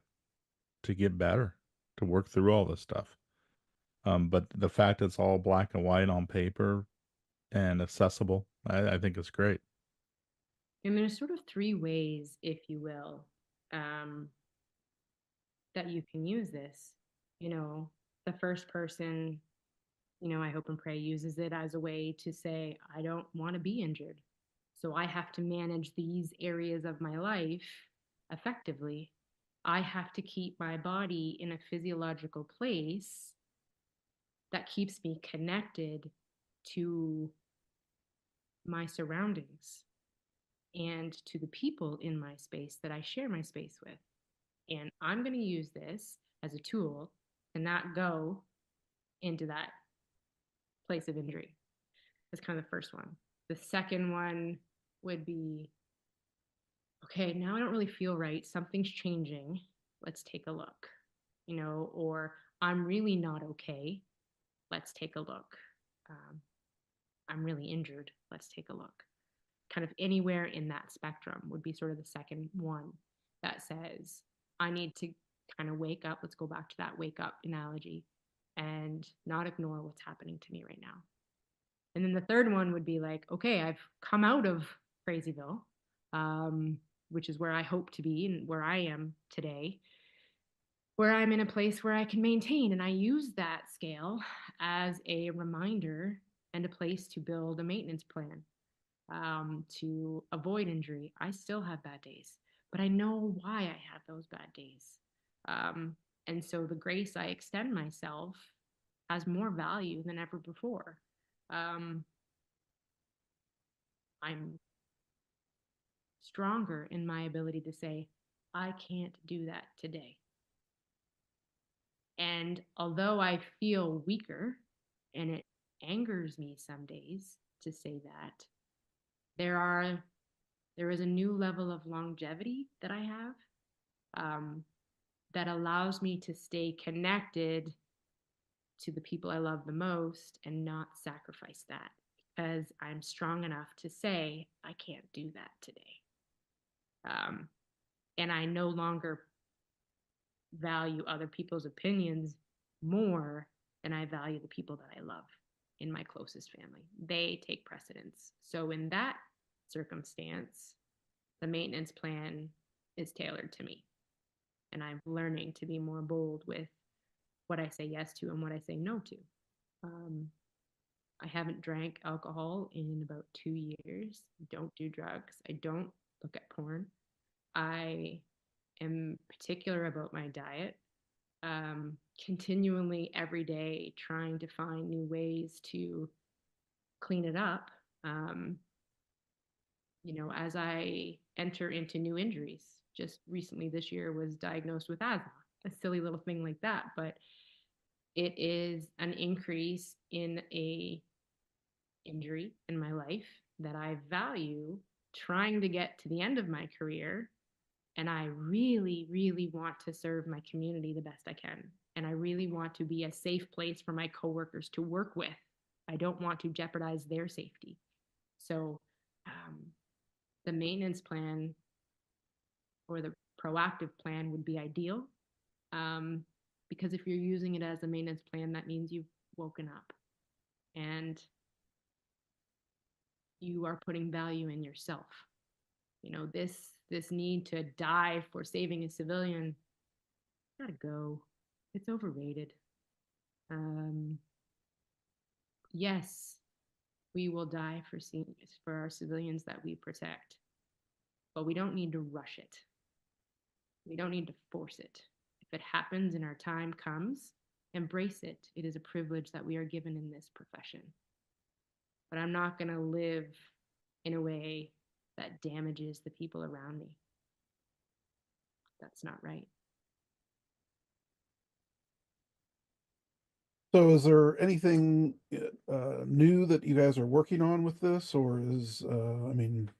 A: get better, to work through all this stuff. But the fact it's all black and white on paper and accessible, I think it's great.
C: And there's sort of three ways, if you will, um, that you can use this. You know, the first person, I hope and pray uses it as a way to say, I don't want to be injured. So I have to manage these areas of my life effectively. I have to keep my body in a physiological place that keeps me connected to my surroundings and to the people in my space that I share my space with. And I'm going to use this as a tool to not go into that place of injury. That's kind of the first one. The second one would be, okay, now I don't really feel right. Something's changing. Let's take a look. Or I'm really not okay. Let's take a look. Um, I'm really injured. Let's take a look. Kind of anywhere in that spectrum would be sort of the second one that says, I need to kind of wake up. Let's go back to that wake up analogy and not ignore what's happening to me right now. And then the third one would be like, okay, I've come out of Crazyville, which is where I hope to be and where I am today, where I'm in a place where I can maintain. And I use that scale as a reminder and a place to build a maintenance plan to avoid injury. I still have bad days, but I know why I have those bad days. Um, and so the grace I extend myself has more value than ever before. Um, I'm stronger in my ability to say, I can't do that today. And although I feel weaker and it angers me some days to say that, there are there is a new level of longevity that I have um, that allows me to stay connected to the people I love the most and not sacrifice that because I'm strong enough to say, I can't do that today. Um, and I no longer value other people's opinions more than I value the people that I love in my closest family. They take precedence. So in that circumstance, the maintenance plan is tailored to me. And I'm learning to be more bold with what I say yes to and what I say no to. Um, I haven't drank alcohol in about 2 years. I don't do drugs. I don't look at porn. I am particular about my diet. Continually every day trying to find new ways to clean it up. Um, as I enter into new injuries. Just recently this year was diagnosed with asthma, a silly little thing like that, but it is an increase in a injury in my life that I value trying to get to the end of my career. And I really, really want to serve my community the best I can. And I really want to be a safe place for my coworkers to work with. I don't want to jeopardize their safety. So, the maintenance plan or the proactive plan would be ideal. Um, because if you're using it as a maintenance plan, that means you've woken up and you are putting value in yourself. This need to die for saving a civilian, gotta go. It's overrated. Um, yes, we will die for our civilians that we protect, but we don't need to rush it. We don't need to force it. If it happens and our time comes, embrace it. It is a privilege that we are given in this profession. But I'm not going to live in a way that damages the people around me. That's not right.
B: So is there anything new that you guys are working on with this, or I mean,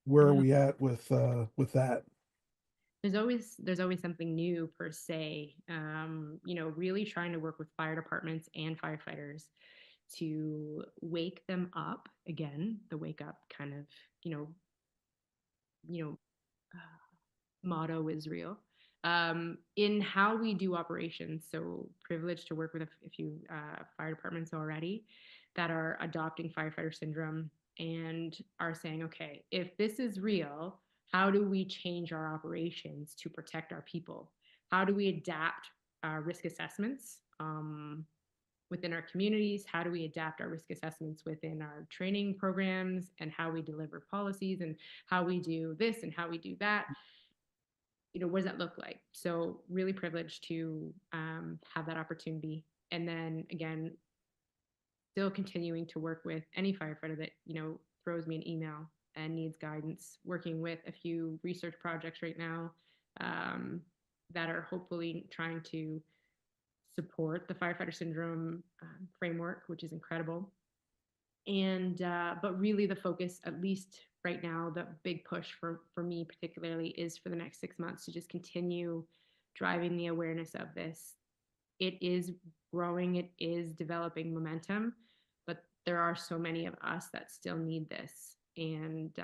B: where are
C: Yeah.
B: we at with that?
C: There's always something new per se. Really trying to work with fire departments and firefighters to wake them up again. The wake up kind of you know you know motto is real in how we do operations. So privileged to work with a few fire departments already that are adopting firefighter syndrome and are saying, okay, if this is real, how do we change our operations to protect our people? How do we adapt risk assessments within our communities? How do we adapt our risk assessments within our training programs and how we deliver policies and how we do this and how we do that? What does that look like? So really privileged to have that opportunity. And then again, still continuing to work with any firefighter that, throws me an email and needs guidance, working with a few research projects right now that are hopefully trying to support the firefighter syndrome framework, which is incredible. And but really the focus, at least right now, the big push for me particularly is for the next 6 months to just continue driving the awareness of this. It is growing, it is developing momentum, but there are so many of us that still need this, and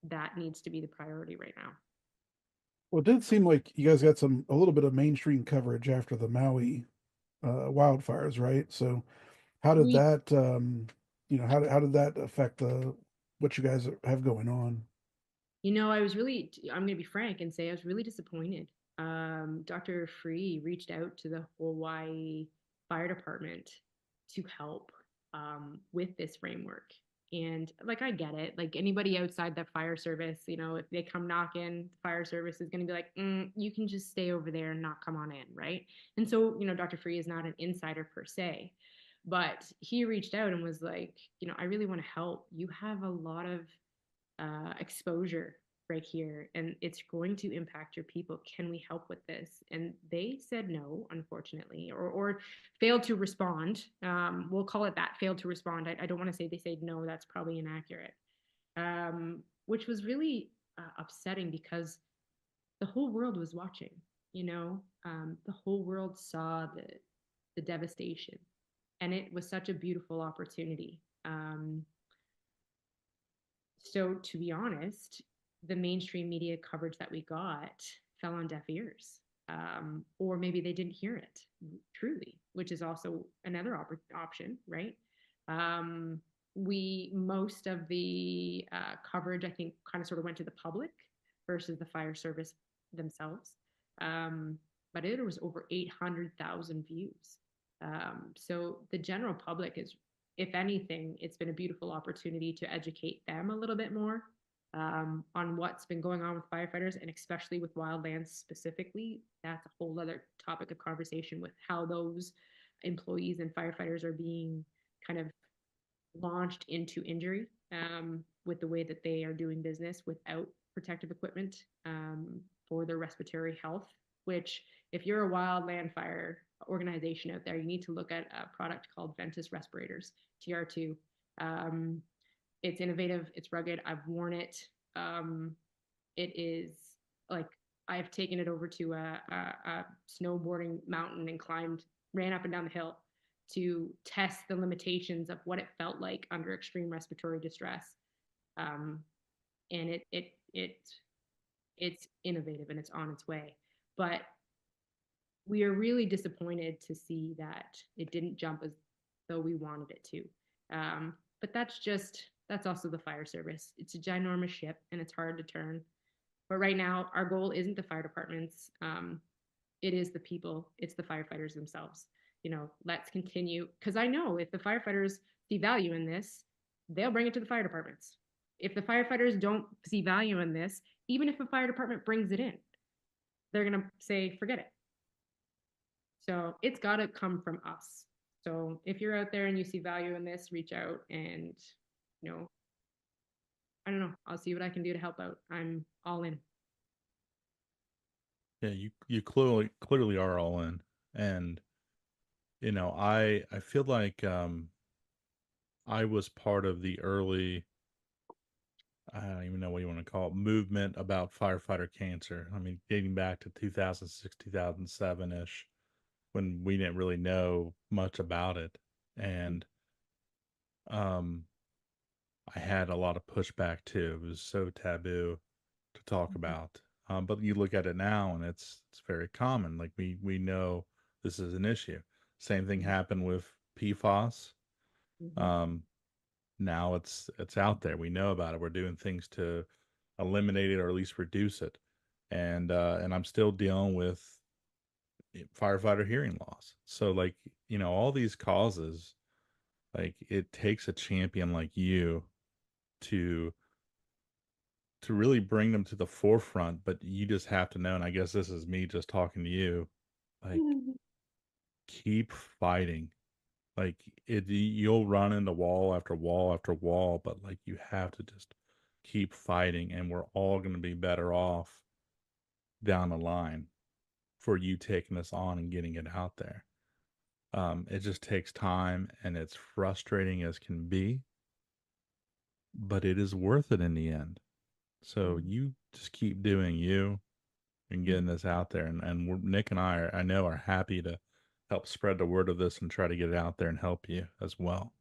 C: that needs to be the priority right now.
B: Well, it did seem like you guys got a little bit of mainstream coverage after the Maui wildfires, right? So how did
C: We
B: that how did that affect what you guys have going on?
C: I'm going to be frank and say I was really disappointed. Dr. Free reached out to the Hawaii Fire Department to help with this framework. And like, I get it. Like anybody outside the fire service, if they come knocking, the fire service is going to be like, you can just stay over there and not come on in. Right. And so, Dr. Free is not an insider per se, but he reached out and was like, I really want to help. You have a lot of exposure right here and it's going to impact your people. Can we help with this? And they said no, unfortunately, or failed to respond. We'll call it that, failed to respond. I don't want to say they said no, that's probably inaccurate. Which was really upsetting because the whole world was watching. The whole world saw the devastation, and it was such a beautiful opportunity. So to be honest, the mainstream media coverage that we got fell on deaf ears. Or maybe they didn't hear it truly, which is also another option, right? Most of the coverage, I think, kind of sort of went to the public versus the fire service themselves. But it was over 800,000 views. So the general public is, if anything, it's been a beautiful opportunity to educate them a little bit more on what's been going on with firefighters, and especially with wildlands specifically. That's a whole other topic of conversation with how those employees and firefighters are being kind of launched into injury with the way that they are doing business without protective equipment for their respiratory health, which if you're a wildland fire organization out there, you need to look at a product called Ventus respirators, TR2. It's innovative, it's rugged. I've worn it. It is like, I've taken it over to a snowboarding mountain and ran up and down the hill to test the limitations of what it felt like under extreme respiratory distress. And it's innovative and it's on its way. But we are really disappointed to see that it didn't jump as though we wanted it to. But that's also the fire service. It's a ginormous ship and it's hard to turn. But right now, our goal isn't the fire departments. It is the people. It's the firefighters themselves. Let's continue. Because I know if the firefighters see value in this, they'll bring it to the fire departments. If the firefighters don't see value in this, even if a fire department brings it in, they're going to say, forget it. So it's got to come from us. So if you're out there and you see value in this, reach out and, you know, I don't know, I'll see what I can do to help out. I'm all in.
A: Yeah, you clearly are all in. And I feel like I was part of the early, I don't even know what you want to call it, movement about firefighter cancer. I mean, dating back to 2006, 2007-ish, when we didn't really know much about it. And um I had a lot of pushback too. It was so taboo to talk about. But you look at it now and it's very common. Like we know this is an issue. Same thing happened with PFAS.
C: Mm-hmm.
A: Um, Now it's out there. We know about it. We're doing things to eliminate it or at least reduce it. And I'm still dealing with firefighter hearing loss. So like, all these causes, like it takes a champion like you to really bring them to the forefront, but you just have to know, and I guess this is me just talking to you, like keep fighting. Like you'll run into wall after wall after wall, but like you have to just keep fighting, and we're all going to be better off down the line for you taking this on and getting it out there. It just takes time, and it's frustrating as can be, but it is worth it in the end. So you just keep doing you and getting this out there. And Nick and I know, are happy to help spread the word of this and try to get it out there and help you as well.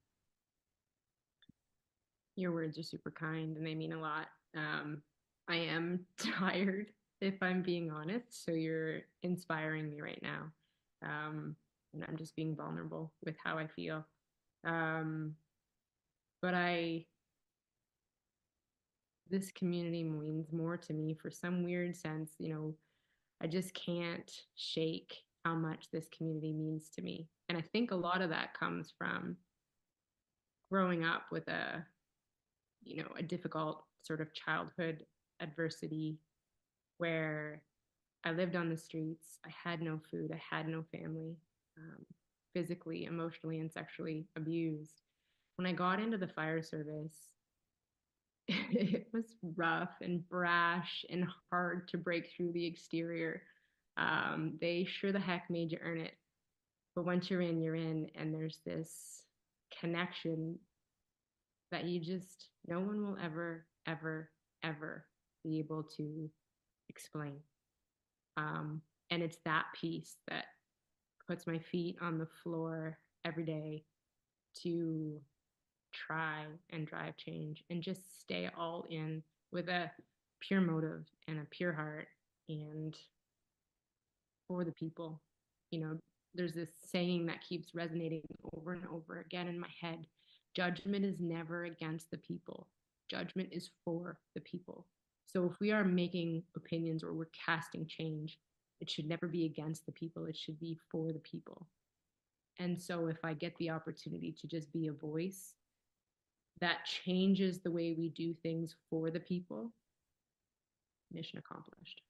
C: Your words are super kind and they mean a lot. I am tired, if I'm being honest. So you're inspiring me right now. And I'm just being vulnerable with how I feel. Um, but this community means more to me for some weird sense. I just can't shake how much this community means to me. And I think a lot of that comes from growing up with a difficult sort of childhood adversity where I lived on the streets. I had no food. I had no family, physically, emotionally, and sexually abused. When I got into the fire service, it was rough and brash and hard to break through the exterior. They sure the heck made you earn it. But once you're in, you're in. And there's this connection that no one will ever, ever, ever be able to explain. And it's that piece that puts my feet on the floor every day to try and drive change and just stay all in with a pure motive and a pure heart and for the people. There's this saying that keeps resonating over and over again in my head. Judgment is never against the people. Judgment is for the people. So if we are making opinions or we're casting change, it should never be against the people. It should be for the people. And so if I get the opportunity to just be a voice that changes the way we do things for the people, mission accomplished.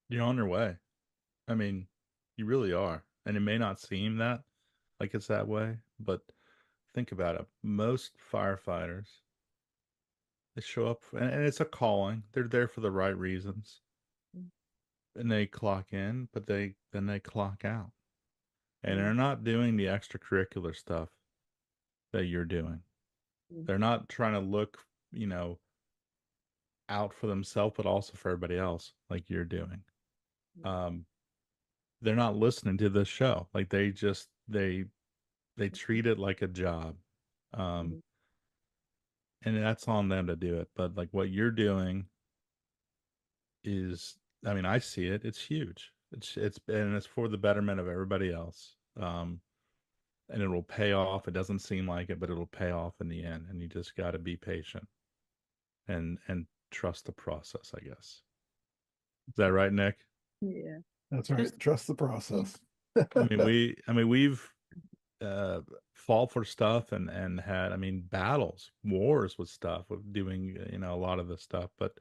A: You're on your way. I mean, you really are. And it may not seem that like it's that way, but think about it. Most firefighters, they show up and it's a calling. They're there for the right reasons. And they clock in, but they clock out. And they're not doing the extracurricular stuff that you're doing. They're not trying to look, out for themselves, but also for everybody else, like you're doing. Um, they're not listening to this show. Like they treat it like a job. Um, and that's on them to do it. But like what you're doing is, I mean, I see it. It's huge. And it's for the betterment of everybody else. And it will pay off. It doesn't seem like it, but it'll pay off in the end. And you just got to be patient and trust the process, I guess. Is that right, Nick?
C: Yeah.
B: That's right. Trust the process.
A: We've uh fought for stuff and had, battles, wars with stuff, with doing, a lot of this stuff, but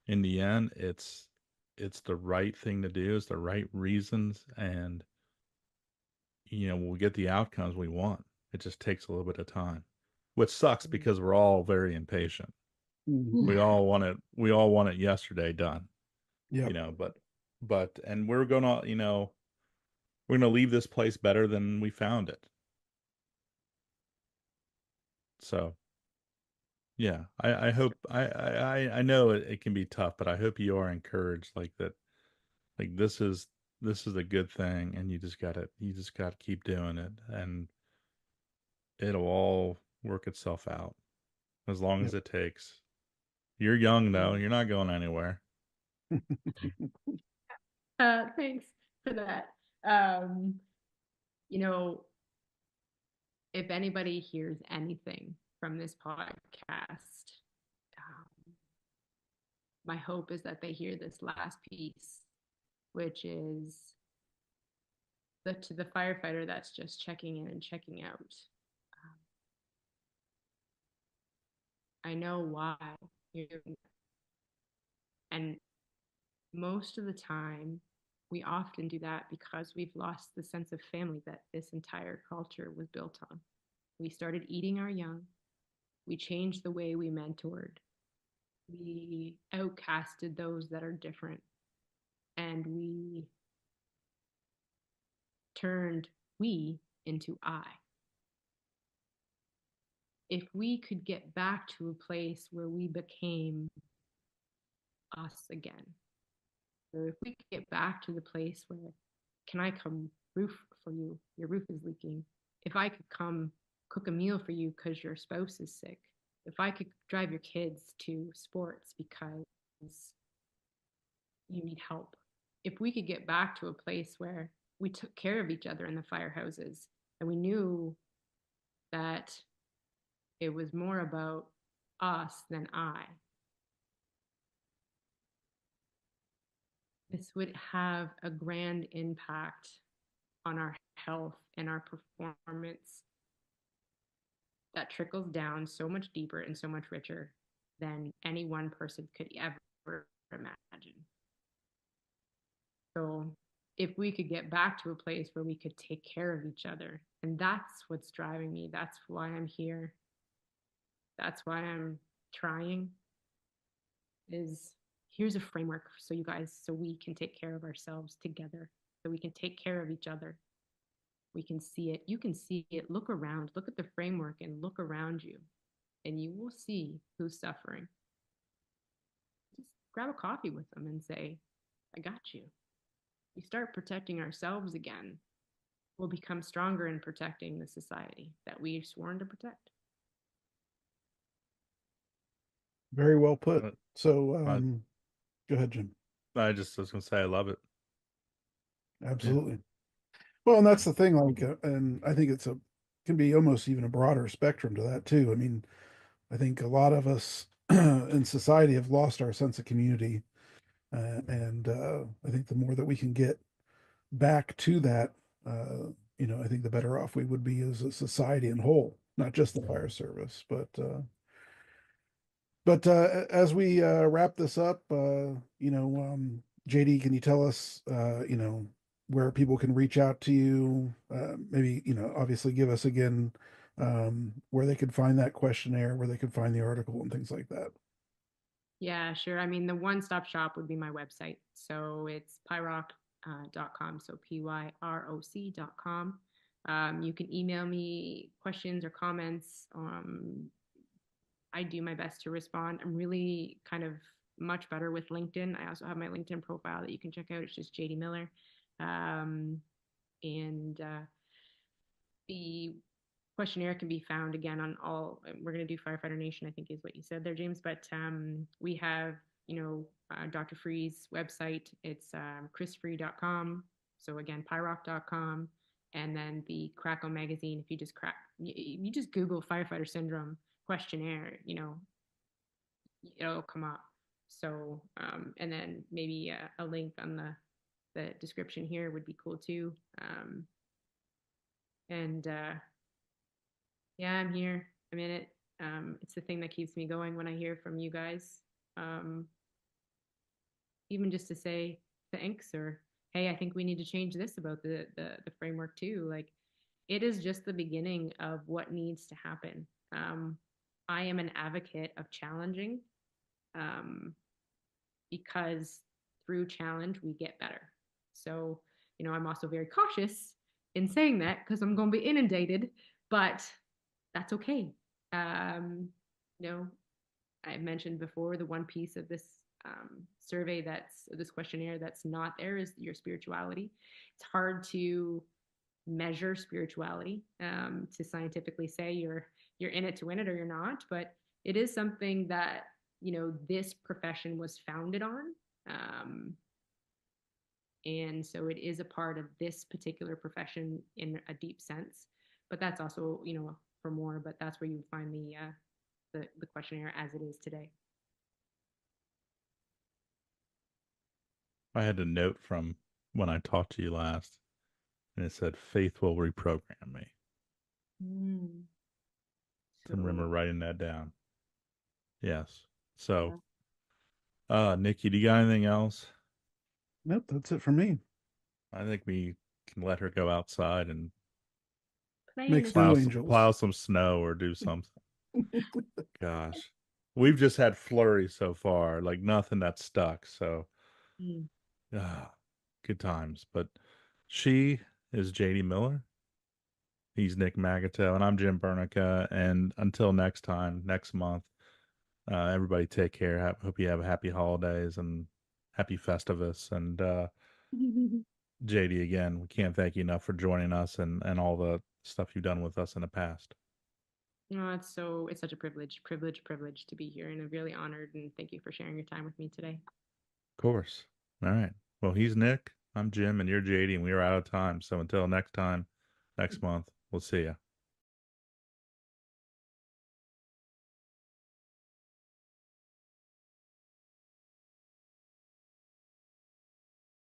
A: in the end, it's the right thing to do. It's the right reasons, and we'll get the outcomes we want. It just takes a little bit of time, which sucks because we're all very impatient.
B: Mhm.
A: We all want it yesterday done.
B: Yep.
A: But and we're gonna leave this place better than we found it. So yeah, I hope I know it can be tough, but I hope you are encouraged like that. Like this is a good thing, and you just gotta keep doing it, and it'll all work itself out as long as
B: Yep.
A: it takes. You're young though.
C: Yeah.
A: You're not going anywhere.
C: Thanks for that. Um, you know, if anybody hears anything from this podcast, my hope is that they hear this last piece, which is to the firefighter that's just checking in and checking out. I know why you're doing that. And most of the time, we often do that because we've lost the sense of family that this entire culture was built on. We started eating our young. We changed the way we mentored. We outcasted those that are different. And we turned we into I. If we could get back to a place where we became us again, or if we could get back to the place where, can I come roof for you? Your roof is leaking. If I could come cook a meal for you because your spouse is sick. If I could drive your kids to sports because you need help. If we could get back to a place where we took care of each other in the firehouses and we knew that it was more about us than I, this would have a grand impact on our health and our performance that trickles down so much deeper and so much richer than any one person could ever imagine. So if we could get back to a place where we could take care of each other, and that's what's driving me, that's why I'm here, that's why I'm trying, is here's a framework so you guys, so we can take care of ourselves together, so we can take care of each other. We can see it. You can see it. Look around, look at the framework and look around you, and you will see who's suffering. Just grab a coffee with them and say, I got you. We start protecting ourselves again, we'll become stronger in protecting the society that we've sworn to protect.
B: Very well put.
A: Uh,
B: So,
A: I,
B: go ahead, Jim.
A: I just was gonna say I love it. Yeah.
B: Absolutely. Well, and that's the thing, like, and I think can be almost even a broader spectrum to that too. I mean, I think a lot of us in society have lost our sense of community, and I think the more that we can get back to that, I think the better off we would be as a society in whole, not just the fire service, but as we wrap this up, JD, can you tell us, where people can reach out to you? Maybe, obviously give us again where they could find that questionnaire, where they could find the article and things like that.
C: Yeah, sure. I mean, the one-stop shop would be my website. So it's pyroc.com. So pyroc.com. You can email me questions or comments. I do my best to respond. I'm really kind of much better with LinkedIn. I also have my LinkedIn profile that you can check out. It's just Jadie Miller. Um, and the questionnaire can be found again on all, we're going to do Firefighter Nation, I think is what you said there, James. But we have, Dr. Free's website. It's chrisfree.com. So again, pyroc.com. And then the Crackle magazine, if you just Google firefighter syndrome questionnaire, it'll come up. So, and then maybe a link on the description here would be cool too. And yeah, I'm here. I'm in it. It's the thing that keeps me going when I hear from you guys. Um, even just to say thanks, or hey, I think we need to change this about the framework too. Like, it is just the beginning of what needs to happen. I am an advocate of challenging, um, because through challenge we get better. So, I'm also very cautious in saying that because I'm going to be inundated, but that's okay. Um, you know, I mentioned before, the one piece of this survey, this questionnaire that's not there, is your spirituality. It's hard to measure spirituality, to scientifically say you're in it to win it or you're not, but it is something that this profession was founded on, and so it is a part of this particular profession in a deep sense. But that's also, for more, but that's where you would find the questionnaire as it is today.
A: I had a note from when I talked to you last, and it said, "Faith will reprogram me."
C: Mm.
A: I remember
C: So,
A: writing that down. Yes.
C: yeah.
A: So, Nikki, do you got anything else?
B: Nope, that's it for me.
A: I think we can let her go outside and
C: Play in
B: Make
C: the
B: snow
A: plow
B: angels.
A: some snow or do something. Gosh, we've just had flurries so far, like nothing that's stuck. So,
C: Mm.
A: good times. But she is Jadie Miller. He's Nick Magato, and I'm Jim Bernica. And until next time, next month, everybody take care. Hope you have happy holidays and happy Festivus. And Jadie, again, we can't thank you enough for joining us and all the stuff you've done with us in the past.
C: It's such a privilege to be here, and I'm really honored, and thank you for sharing your time with me today.
A: Of course. All right. Well, he's Nick. I'm Jim, and you're Jadie, and we are out of time. So until next time, next month, we'll see you.